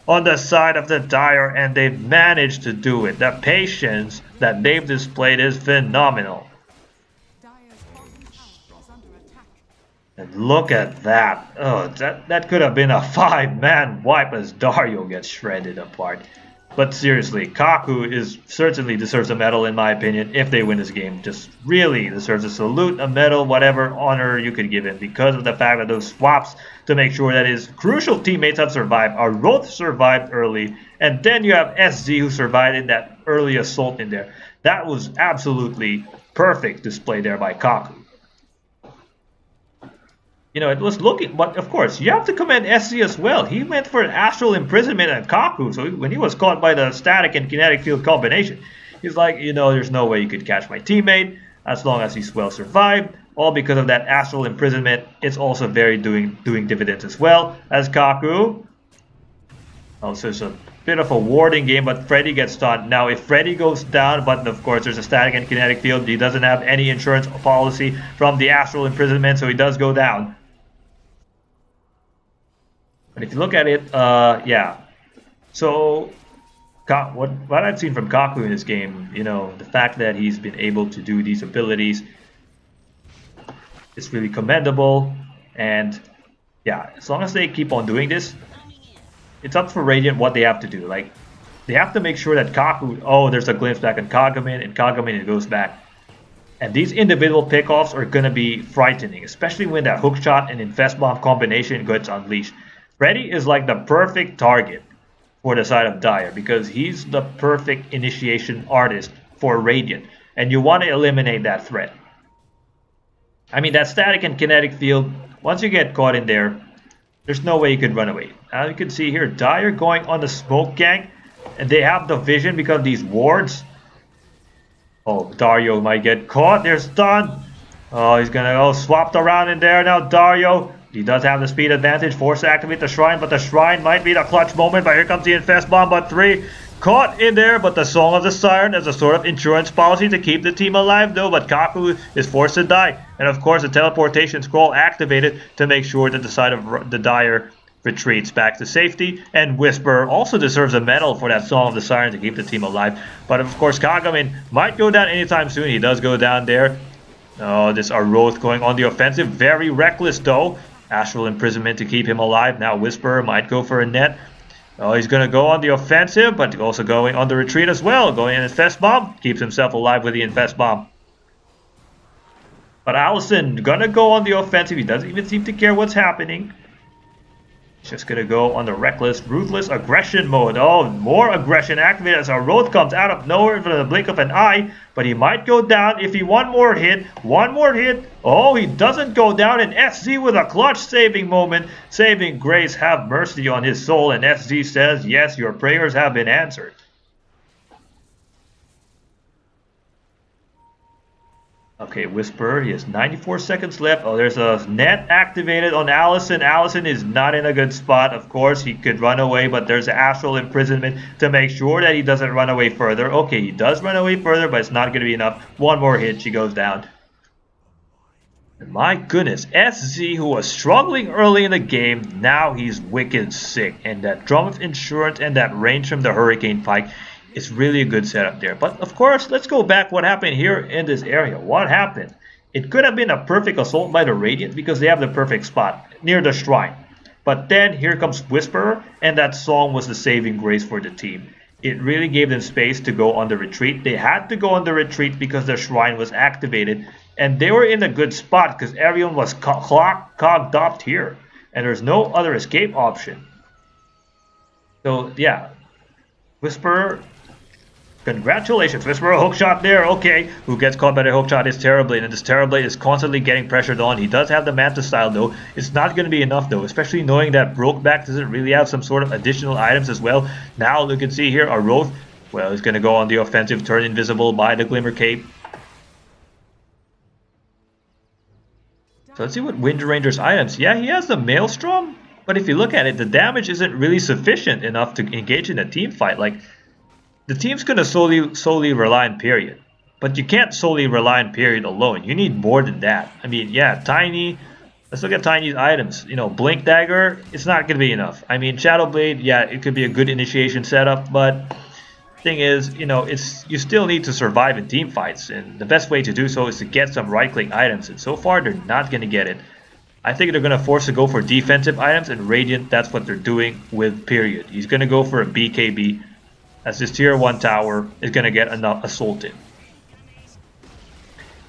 on the side of the Dire, and they've managed to do it. The patience that they've displayed is phenomenal. And look at that. Oh, that could have been a 5-man wipe as Dario gets shredded apart. But seriously, Kaku certainly deserves a medal in my opinion if they win this game. Just really deserves a salute, a medal, whatever honor you could give him because of the fact that those swaps to make sure that his crucial teammates have survived. Our Roth survived early, and then you have SZ who survived in that early assault in there. That was absolutely perfect display there by Kaku. You know, it was looking, but of course, you have to commend SC as well. He went for an Astral Imprisonment on Kaku, so when he was caught by the static and kinetic field combination, he's like, you know, there's no way you could catch my teammate as long as he's well survived. All because of that Astral Imprisonment. It's also very doing dividends as well as Kaku. Also, it's a bit of a warding game, but Freddy gets stunned. Now, if Freddy goes down, but of course there's a static and kinetic field, he doesn't have any insurance policy from the Astral Imprisonment, so he does go down. But if you look at it, yeah. So, what I've seen from Kaku in this game, you know, the fact that he's been able to do these abilities is really commendable. And, yeah, as long as they keep on doing this, it's up for Radiant what they have to do. Like, they have to make sure that Kaku, oh, there's a glimpse back on Kagamin, and Kagamin it goes back. And these individual pickoffs are going to be frightening, especially when that hookshot and Infest Bomb combination gets unleashed. Freddy is like the perfect target for the side of Dire because he's the perfect initiation artist for Radiant. And you want to eliminate that threat. I mean, that static and kinetic field, once you get caught in there, there's no way you could run away. Now you can see here, Dire going on the smoke gang, and they have the vision because of these wards. Oh, Dario might get caught. They're stunned. Oh, he's gonna go swapped around in there now. Dario, he does have the speed advantage, forced to activate the shrine, but the shrine might be the clutch moment. But here comes the Infest Bomb, but 3 caught in there. But the Song of the Siren as a sort of insurance policy to keep the team alive, though. But Kaku is forced to die, and of course the teleportation scroll activated to make sure that the side of the Dire retreats back to safety. And Whisper also deserves a medal for that Song of the Siren to keep the team alive. But of course Kagamin might go down anytime soon. He does go down there. Oh, this Aroth going on the offensive. Very reckless though. Astral Imprisonment to keep him alive. Now Whisperer might go for a net. Oh, he's going to go on the offensive, but also going on the retreat as well. Going in Infest Bomb. Keeps himself alive with the Infest Bomb. But Allison going to go on the offensive. He doesn't even seem to care what's happening. He's just going to go on the reckless, ruthless aggression mode. Oh, more aggression activated as our Roth comes out of nowhere for the blink of an eye. But he might go down if he one more hit. Oh, he doesn't go down. And SZ with a clutch saving moment. Saving grace, have mercy on his soul. And SZ says, yes, your prayers have been answered. Okay, Whisperer, he has 94 seconds left. Oh, there's a net activated on Allison. Allison is not in a good spot. Of course, he could run away, but there's Astral Imprisonment to make sure that he doesn't run away further. Okay, he does run away further, but it's not going to be enough. One more hit, she goes down. And my goodness, SZ, who was struggling early in the game, now he's wicked sick. And that Drum of Insurance and that range from the Hurricane Pike, it's really a good setup there. But of course, let's go back what happened here in this area. What happened? It could have been a perfect assault by the Radiant because they have the perfect spot near the shrine. But then here comes Whisperer, and that song was the saving grace for the team. It really gave them space to go on the retreat. They had to go on the retreat because the shrine was activated. And they were in a good spot because everyone was cogged up here. And there's no other escape option. So yeah, Whisperer, congratulations, Whisperer, hook shot there, okay. Who gets caught by the hook shot is Terrorblade, and this Terrorblade is constantly getting pressured on. He does have the Manta style though. It's not going to be enough though, especially knowing that Brokeback doesn't really have some sort of additional items as well. Now you can see here, a Roth, well, he's going to go on the offensive, turn invisible by the Glimmer Cape. So let's see what Wind Ranger's items. Yeah, he has the Maelstrom, but if you look at it, the damage isn't really sufficient enough to engage in a team fight. Like, the team's going to solely rely on Period. But you can't solely rely on Period alone. You need more than that. I mean, yeah, Tiny. Let's look at Tiny's items. You know, Blink Dagger, it's not going to be enough. I mean, Shadow Blade, yeah, it could be a good initiation setup, but thing is, you know, you still need to survive in team fights, and the best way to do so is to get some right-click items, and so far they're not going to get it. I think they're going to force to go for defensive items, and Radiant, that's what they're doing with Period. He's going to go for a BKB, as this tier 1 tower is going to get assaulted.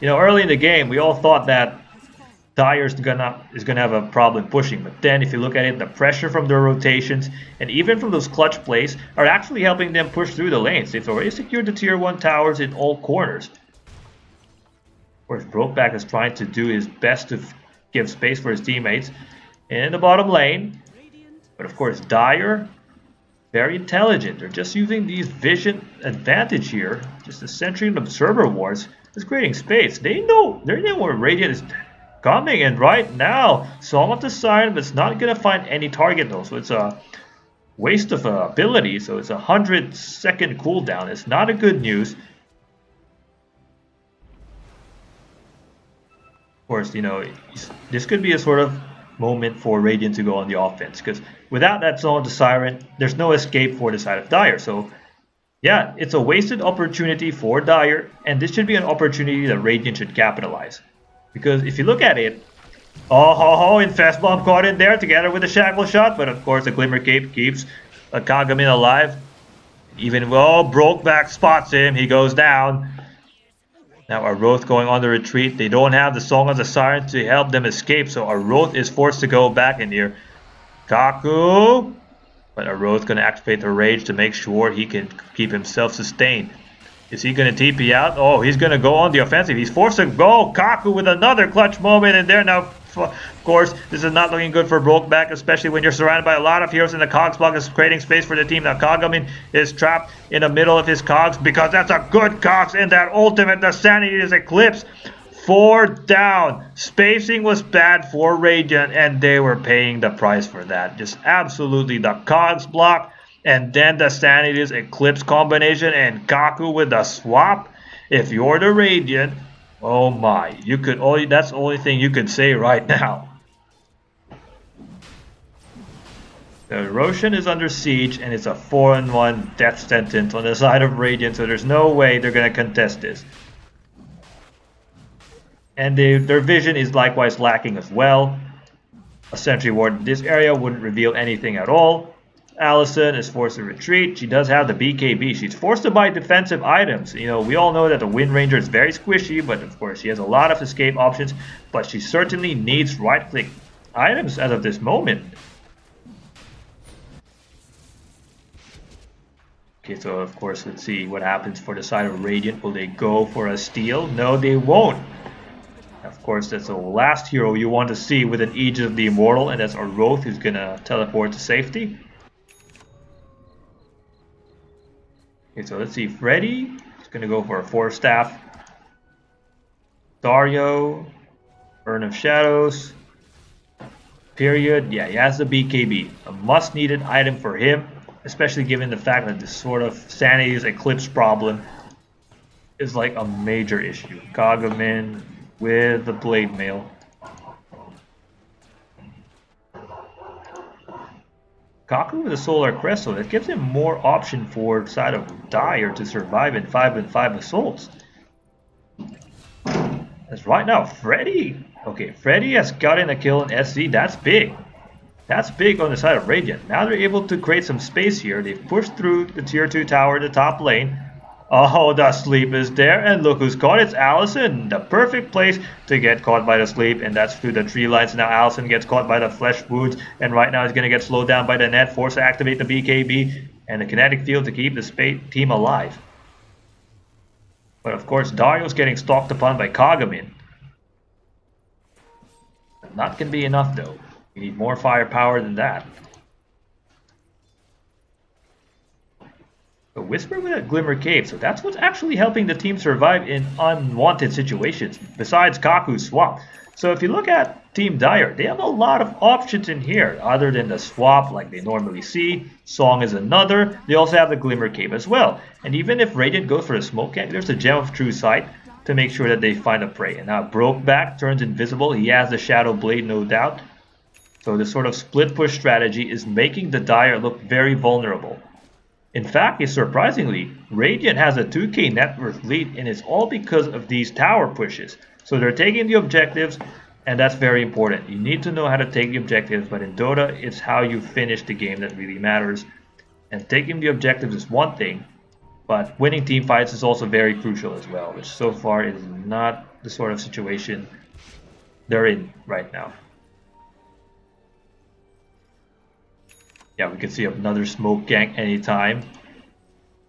You know, early in the game, we all thought that Dire is gonna have a problem pushing, but then if you look at it, the pressure from their rotations and even from those clutch plays are actually helping them push through the lanes. They've already secured the tier 1 towers in all corners. Of course, Brokeback is trying to do his best to give space for his teammates in the bottom lane, but of course Dire, very intelligent. They're just using these vision advantage here, just the Sentry and Observer Wars is creating space. They know where Radiant is coming, and right now, Song of the Siren, but it's not going to find any target though, so it's a waste of ability, so it's a 100-second cooldown. It's not a good news. Of course, you know, this could be a sort of moment for Radiant to go on the offense, because without that Song of the Siren, there's no escape for the side of Dire, so yeah, it's a wasted opportunity for Dire, and this should be an opportunity that Radiant should capitalize. Because if you look at it, Infest Bomb caught in there together with the Shackle Shot, but of course the Glimmer Cape keeps Kagamin alive. Even though Brokeback spots him, he goes down. Now Aroth going on the retreat. They don't have the Song of the Siren to help them escape, so Aroth is forced to go back in here. Kaku! But Aroth going to activate the Rage to make sure he can keep himself sustained. Is he going to TP out? Oh, he's going to go on the offensive. He's forced to go. Kaku with another clutch moment in there. Now, of course, this is not looking good for Brokeback, especially when you're surrounded by a lot of heroes and the Cogs block is creating space for the team. Now, Kagamin is trapped in the middle of his Cogs because that's a good Cogs, and that ultimate, the Sanity is Eclipse. 4 down. Spacing was bad for Radiant, and they were paying the price for that. Just absolutely the Cogs block. And then the Sanity's Eclipse combination and Kaku with the swap. If you're the Radiant, oh my, that's the only thing you can say right now. The Roshan is under siege, and it's a 4-on-1 death sentence on the side of Radiant, so there's no way they're going to contest this. And their vision is likewise lacking as well. A Sentry Ward in this area wouldn't reveal anything at all. Allison is forced to retreat. She does have the BKB. She's forced to buy defensive items. You know, we all know that the Wind Ranger is very squishy, but of course she has a lot of escape options. But she certainly needs right-click items as of this moment. Okay, so of course, let's see what happens for the side of Radiant. Will they go for a steal? No, they won't. Of course, that's the last hero you want to see with an Aegis of the Immortal, and that's Aroth, who's going to teleport to safety. Okay, so let's see. Freddy is going to go for a 4-staff. Dario, Burn of Shadows, Period. Yeah, he has the BKB, a must-needed item for him, especially given the fact that this sort of Sanity's Eclipse problem is like a major issue. Kagamin with the Blade Mail. Kaku with a Solar Crest, so that gives him more option for side of Dire to survive in 5-5 assaults. As right now, Freddy. Okay, Freddy has gotten a kill in SC. That's big. That's big on the side of Radiant. Now they're able to create some space here. They've pushed through the tier 2 tower, the top lane. Oh, the sleep is there, and look who's caught. It's Allison. The perfect place to get caught by the sleep, and that's through the tree lines. Now Allison gets caught by the flesh wounds, and right now he's going to get slowed down by the net, forced to activate the BKB and the kinetic field to keep the team alive. But of course, Dario's getting stalked upon by Kagamin. Not going to be enough though. We need more firepower than that. A Whisper with a Glimmer Cave, so that's what's actually helping the team survive in unwanted situations, besides Kaku's swap. So if you look at Team Dire, they have a lot of options in here, other than the swap like they normally see. Song is another. They also have the Glimmer Cave as well. And even if Radiant goes for a Smoke Gang, there's a Gem of True Sight to make sure that they find a prey. And now Brokeback turns invisible. He has the Shadow Blade, no doubt. So this sort of split push strategy is making the Dire look very vulnerable. In fact, surprisingly, Radiant has a 2k net worth lead, and it's all because of these tower pushes. So they're taking the objectives, and that's very important. You need to know how to take the objectives, but in Dota, it's how you finish the game that really matters. And taking the objectives is one thing, but winning team fights is also very crucial as well, which so far is not the sort of situation they're in right now. Yeah, we can see another Smoke Gang anytime.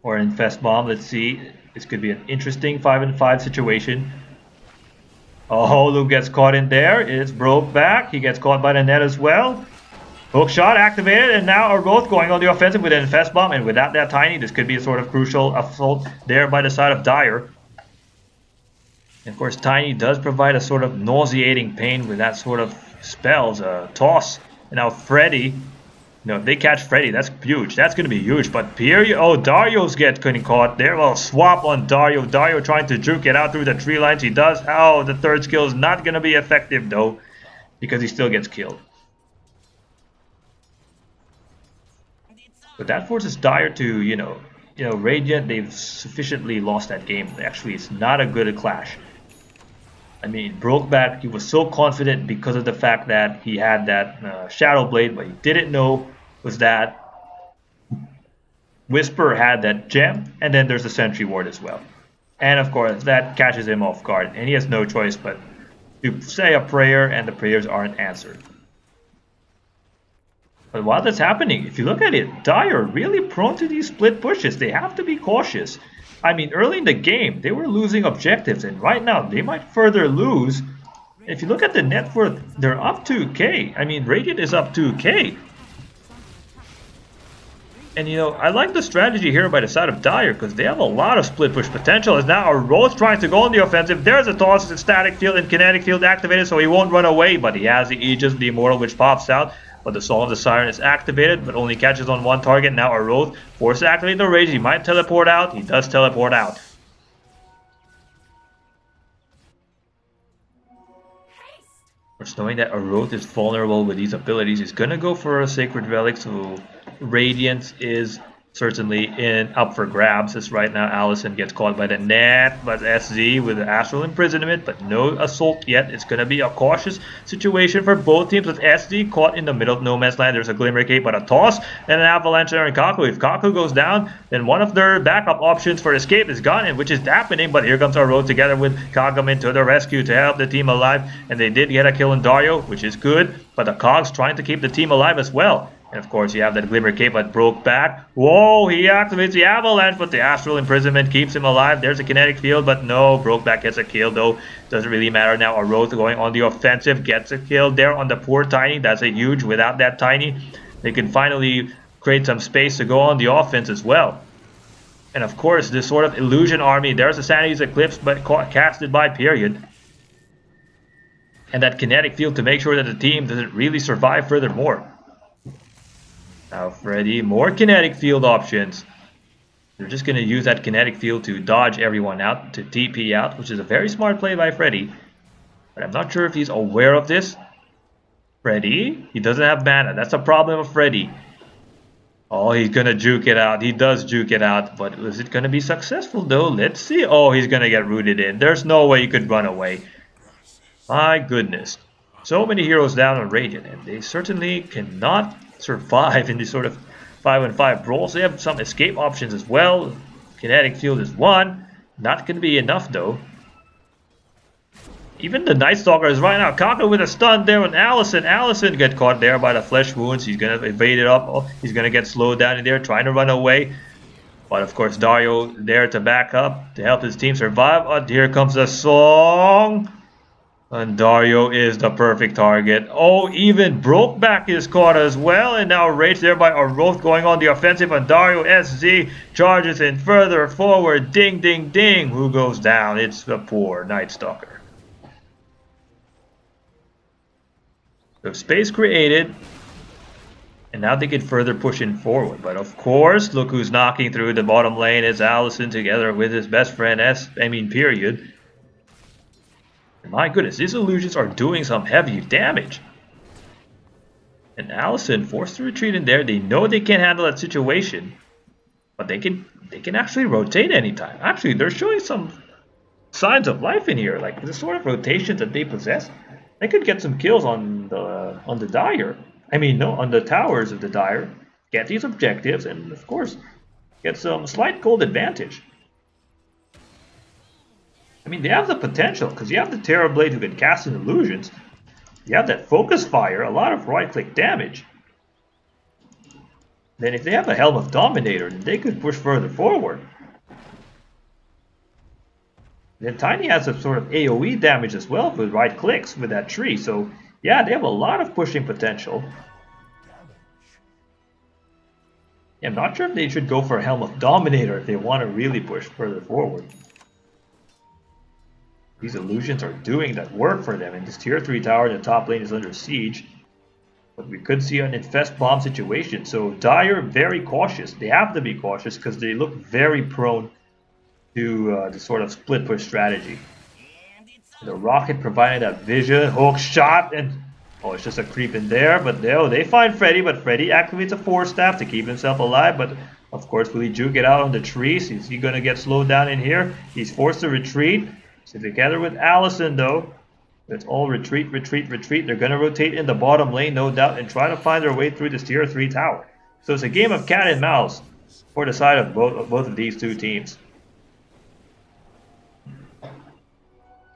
Or Infest Bomb, let's see. This could be an interesting 5-5 situation. Oh, Luke gets caught in there. It's Brokeback. He gets caught by the net as well. Hook shot activated, and now Aroth going on the offensive with an Infest Bomb. And without that Tiny, this could be a sort of crucial assault there by the side of Dire. And of course, Tiny does provide a sort of nauseating pain with that sort of spells, toss. And now Freddy. No, if they catch Freddy, that's huge. That's going to be huge. But Pierre, oh, Dario's getting caught there. Well, swap on Dario. Dario trying to juke it out through the tree lines. He does. Oh, the third skill is not going to be effective, though, because he still gets killed. But that forces Dire to, Radiant, they've sufficiently lost that game. Actually, it's not a good clash. I mean, Brokeback, he was so confident because of the fact that he had that Shadow Blade, but he didn't know was that Whisper had that gem, and then there's the Sentry Ward as well. And of course, that catches him off guard, and he has no choice but to say a prayer, and the prayers aren't answered. But while that's happening, if you look at it, Dire are really prone to these split pushes. They have to be cautious. I mean, early in the game, they were losing objectives, and right now, they might further lose. If you look at the net worth, they're up 2k. I mean, Radiant is up 2k. And I like the strategy here by the side of Dire, because they have a lot of split push potential. As now Aroth trying to go on the offensive. There's a toss, it's static field and kinetic field activated, so he won't run away, but he has the Aegis, the Immortal, which pops out. But the Soul of the Siren is activated, but only catches on one target. Now Aroth forced to activate the Rage. He might teleport out. He does teleport out. Just knowing that Aroth is vulnerable with these abilities, he's gonna go for a Sacred Relic, so Radiance is certainly up for grabs. As right now Allison gets caught by the net, but SZ with the Astral Imprisonment, but no assault yet. It's going to be a cautious situation for both teams, with SZ caught in the middle of no man's land. There's a Glimmer Cape, but a toss and an avalanche there in Kaku. If Kaku goes down, then one of their backup options for escape is gone, and which is happening. But here comes our road together with Kagamin to the rescue to help the team alive, and they did get a kill in Dario, which is good, but the Cogs trying to keep the team alive as well. And of course, you have that Glimmer Cape that broke back. Whoa, he activates the Avalanche, but the Astral Imprisonment keeps him alive. There's a kinetic field, but no, Brokeback gets a kill, though. Doesn't really matter now. Aroth going on the offensive, gets a kill there on the poor Tiny. That's a huge. Without that Tiny, they can finally create some space to go on the offense as well. And of course, this sort of illusion army. There's a Sanity's Eclipse, but casted by Period. and that kinetic field to make sure that the team doesn't really survive furthermore. Now Freddy, more kinetic field options. They're just going to use that kinetic field to dodge everyone out, to TP out, which is a very smart play by Freddy. But I'm not sure if he's aware of this. Freddy, he doesn't have mana. That's a problem of Freddy. Oh, he's going to juke it out. He does juke it out. But is it going to be successful though? Let's see. Oh, he's going to get rooted in. There's no way he could run away. My goodness. So many heroes down on Radiant. And they certainly cannot survive in these sort of 5-on-5 brawls. They have some escape options as well. Kinetic field is one. Not going to be enough though. Even the Night Stalker is right now. Kaka with a stun there on Allison. Allison get caught there by the flesh wounds. He's going to evade it up. Oh, he's going to get slowed down in there, trying to run away. But of course, Dario there to back up, to help his team survive. Oh, here comes the song. And Dario is the perfect target. Oh, even Brokeback is caught as well. And now Rage there by Oroth going on the offensive. And Dario SZ charges in further forward. Ding, ding, ding. Who goes down? It's the poor Night Stalker. So space created, and now they can further push in forward. But of course, look who's knocking through the bottom lane. It's Allison together with his best friend Period. And my goodness, these illusions are doing some heavy damage. And Allison forced to retreat in there. They know they can't handle that situation, but they can actually rotate anytime. Actually, they're showing some signs of life in here, like the sort of rotations that they possess. They could get some kills on the Dire. I mean, no, on the towers of the Dire. Get these objectives and, of course, get some slight gold advantage. I mean, they have the potential, because you have the Terrorblade who can cast in illusions. You have that Focus Fire, a lot of right-click damage. Then if they have a Helm of Dominator, then they could push further forward. Then Tiny has some sort of AoE damage as well with right clicks with that tree. So yeah, they have a lot of pushing potential. I'm not sure if they should go for a Helm of Dominator if they want to really push further forward. These illusions are doing that work for them, and this tier 3 tower in the top lane is under siege. But we could see an infest bomb situation. So Dire very cautious. They have to be cautious because they look very prone to the sort of split push strategy. The rocket provided that vision, hook shot, and oh, it's just a creep in there. But they find Freddy, but Freddy activates a force staff to keep himself alive. But of course, will he juke it out on the trees? Is he gonna get slowed down in here? He's forced to retreat. So together with Allison though, it's all retreat, retreat, retreat. They're gonna rotate in the bottom lane, no doubt, and try to find their way through this tier 3 tower. So it's a game of cat and mouse for the side of both of these two teams.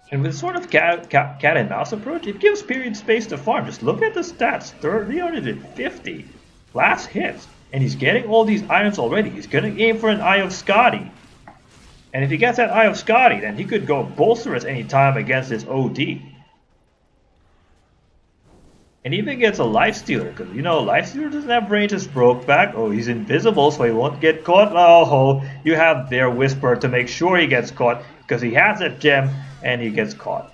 And with sort of cat and mouse approach, it gives Period space to farm. Just look at the stats, 350 last hits, and he's getting all these items already. He's going to aim for an Eye of Scotty. And if he gets that Eye of Scotty, then he could go Bolsterous any time against this OD. And even gets a Lifestealer, because you know, Lifestealer doesn't have range as Brokeback. Oh, he's invisible, so he won't get caught. Oh, you have their Whisper to make sure he gets caught, because he has that gem, and he gets caught.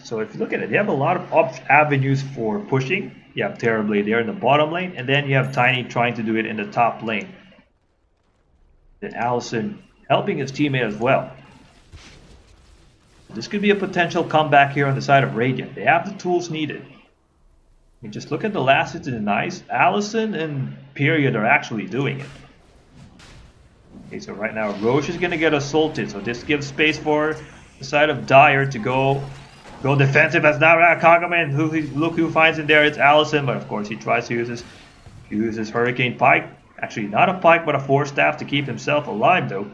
So if you look at it, you have a lot of avenues for pushing. You have Terrorblade there in the bottom lane, and then you have Tiny trying to do it in the top lane. Then Allison helping his teammate as well. This could be a potential comeback here on the side of Radiant. They have the tools needed. You just look at the last hits in the nice. Allison and Period are actually doing it. Okay, so right now Roche is going to get assaulted, so this gives space for the side of Dire to go defensive as now Kagaman, look who finds in there. It's Allison, but of course he tries to use his Hurricane Pike. Actually, not a Pike, but a Force Staff to keep himself alive, though.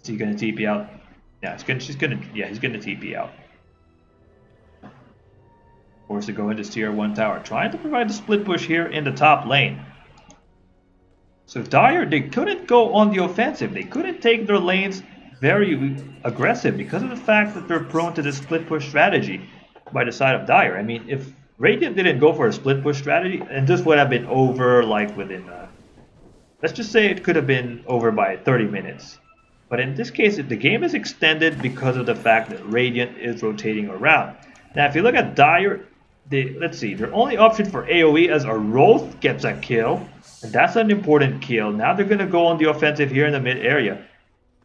Is he going to TP out? Yeah, he's going to TP out. Forced to go into tier 1 tower, trying to provide the split push here in the top lane. So Dire, they couldn't go on the offensive. They couldn't take their lanes very aggressive because of the fact that they're prone to this split push strategy by the side of Dire. I mean, if Radiant didn't go for a split push strategy, and this would have been over like within, let's just say it could have been over by 30 minutes. But in this case, the game is extended because of the fact that Radiant is rotating around. Now, if you look at Dire, let's see, their only option for AoE as a Wroth gets a kill, and that's an important kill. Now they're going to go on the offensive here in the mid area.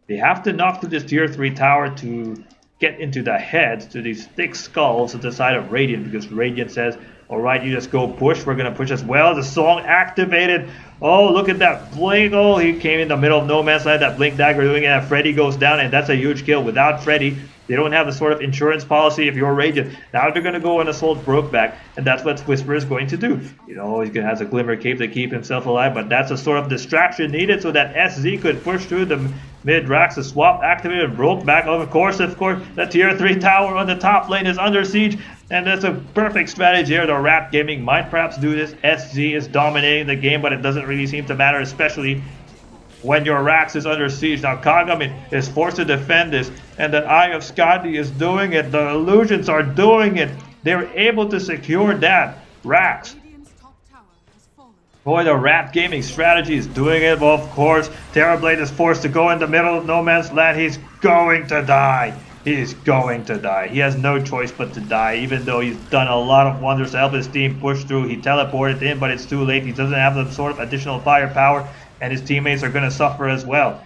They have to knock through this tier 3 tower to get into the heads, to these thick skulls at the side of Radiant, because Radiant says, alright, you just go push, we're going to push as well. The song activated. Oh, look at that blink. Oh, he came in the middle of no man's land, that blink dagger doing it, and Freddy goes down, and that's a huge kill. Without Freddy, they don't have the sort of insurance policy if you're Radiant. Now they're going to go and assault Brokeback, and that's what Whisper is going to do. You know, he's going to have a Glimmer Cape to keep himself alive, but that's a sort of distraction needed so that SZ could push through the mid-racks. The swap activated and Brokeback. Of course, the tier 3 tower on the top lane is under siege, and that's a perfect strategy here. The Rat Gaming might perhaps do this. SZ is dominating the game, but it doesn't really seem to matter, especially when your Rax is under siege. Now Kagami is forced to defend this, and the Eye of Skadi is doing it. The Illusions are doing it. They're able to secure that Rax. Boy, the Rat Gaming strategy is doing it. Well, of course, Terrorblade is forced to go in the middle of no man's land. He's going to die. He's going to die. He has no choice but to die, even though he's done a lot of wonders to help his team push through. He teleported in, but it's too late. He doesn't have the sort of additional firepower, and his teammates are going to suffer as well.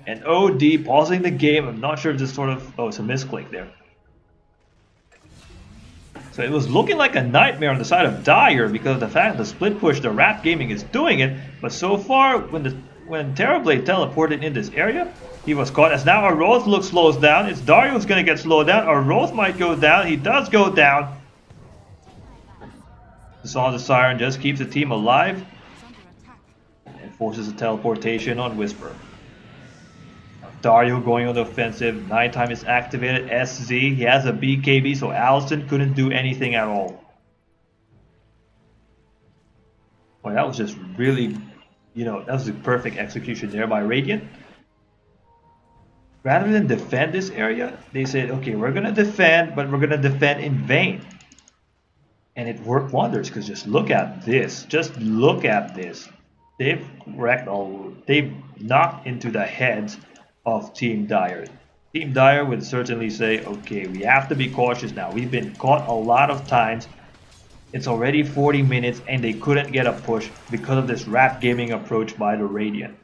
And OD pausing the game. I'm not sure if this sort of... Oh, it's a misclick there. So it was looking like a nightmare on the side of Dire because of the fact that the split push, the Rat Gaming is doing it. But so far, when Terrorblade teleported in this area, he was caught. As now Aroth looks slows down. It's Dario who's going to get slowed down. Aroth might go down. He does go down. The Song of the Siren just keeps the team alive and forces a teleportation on Whisper. Dario going on the offensive. Nighttime is activated. SZ. He has a BKB, so Allison couldn't do anything at all. Boy, that was just really, that was a perfect execution there by Radiant. Rather than defend this area, they said, okay, we're going to defend, but we're going to defend in vain. And it worked wonders, because just look at this. Just look at this. They've knocked into the heads of Team Dire. Team Dire would certainly say, okay, we have to be cautious now. We've been caught a lot of times. It's already 40 minutes, and they couldn't get a push because of this Rat Gaming approach by the Radiant.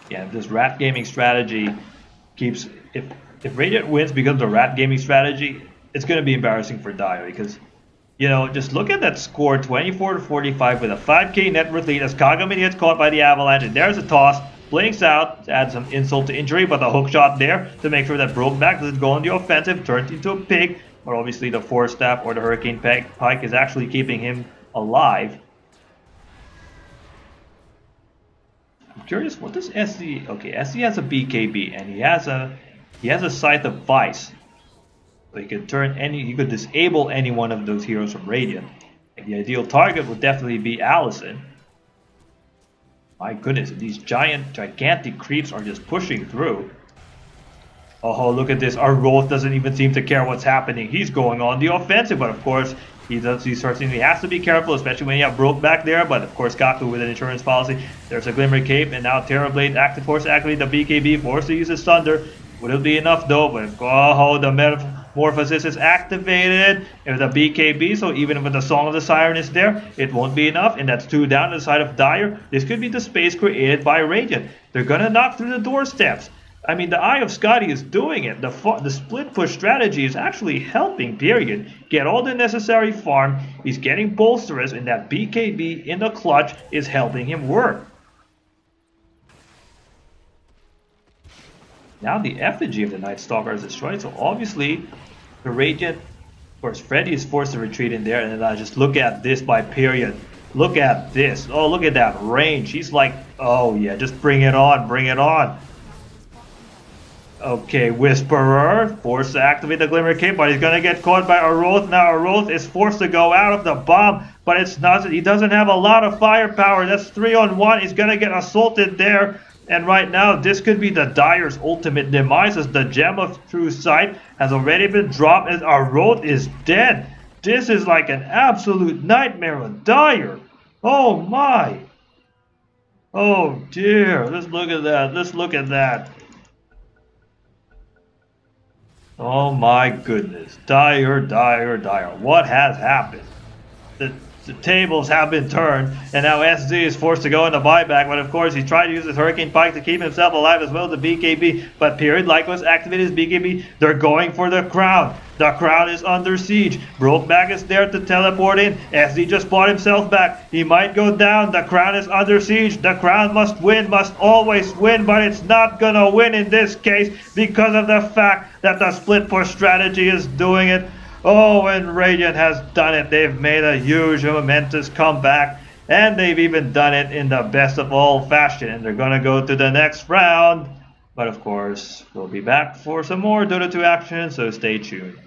Yeah, this Rat Gaming strategy keeps... If Radiant wins because of the Rat Gaming strategy, it's going to be embarrassing for Dire because, just look at that score, 24-45 with a 5k net worth lead as Kagami gets caught by the Avalanche, and there's a toss, blinks out to add some insult to injury, but the hook shot there to make sure that Brokeback doesn't go on the offensive, turns into a pig, but obviously the Force Staff or the Hurricane Pike is actually keeping him alive. I'm curious, what does SC... Okay, SC has a BKB, and he has a Scythe of Vice. So he could he could disable any one of those heroes from Radiant. And the ideal target would definitely be Allison. My goodness, these gigantic creeps are just pushing through. Oh, look at this. Our Rolf doesn't even seem to care what's happening. He's going on the offensive, but of course, he certainly has to be careful, especially when you have Brokeback there. But of course, Gaku with an insurance policy. There's a Glimmer Cape, and now Terrorblade forced to activate the BKB, forced to use his Thunder. Would it be enough though? But the Metamorphosis is activated with the BKB, so even if the Song of the Siren is there, it won't be enough, and that's 2 down to the side of Dire. This could be the space created by Radiant. They're gonna knock through the doorsteps. I mean, the Eye of Skadi is doing it. The split push strategy is actually helping Period get all the necessary farm. He's getting bolsterous, and that BKB in the clutch is helping him work. Now the effigy of the Night Stalker is destroyed, so obviously the Radiant, of course Freddy is forced to retreat in there, and then just look at this by Period. Look at this. Oh, look at that range. He's like, oh yeah, just bring it on, bring it on. Okay, Whisperer, forced to activate the Glimmer Cape, but he's going to get caught by Aroth. Now Aroth is forced to go out of the bomb, but it's not. He doesn't have a lot of firepower. That's 3-on-1. He's going to get assaulted there. And right now, this could be the Dire's ultimate demise, as the Gem of True Sight has already been dropped, and Aroth is dead. This is like an absolute nightmare on Dire. Oh my. Oh dear, let's look at that, let's look at that. Oh my goodness, dire, dire, dire. What has happened? The tables have been turned, and now SZ is forced to go into buyback, but of course he tried to use his Hurricane Pike to keep himself alive as well as the BKB, but Period likewise activated his BKB. They're going for the crown. The crown is under siege. Brokeback is there to teleport in. SZ just bought himself back. He might go down. The crown is under siege. The crown must win, must always win, but it's not gonna win in this case because of the fact that the split push strategy is doing it. Oh, and Radiant has done it. They've made a huge, momentous comeback. And they've even done it in the best of all fashion. And they're going to go to the next round. But of course, we'll be back for some more Dota 2 action, so stay tuned.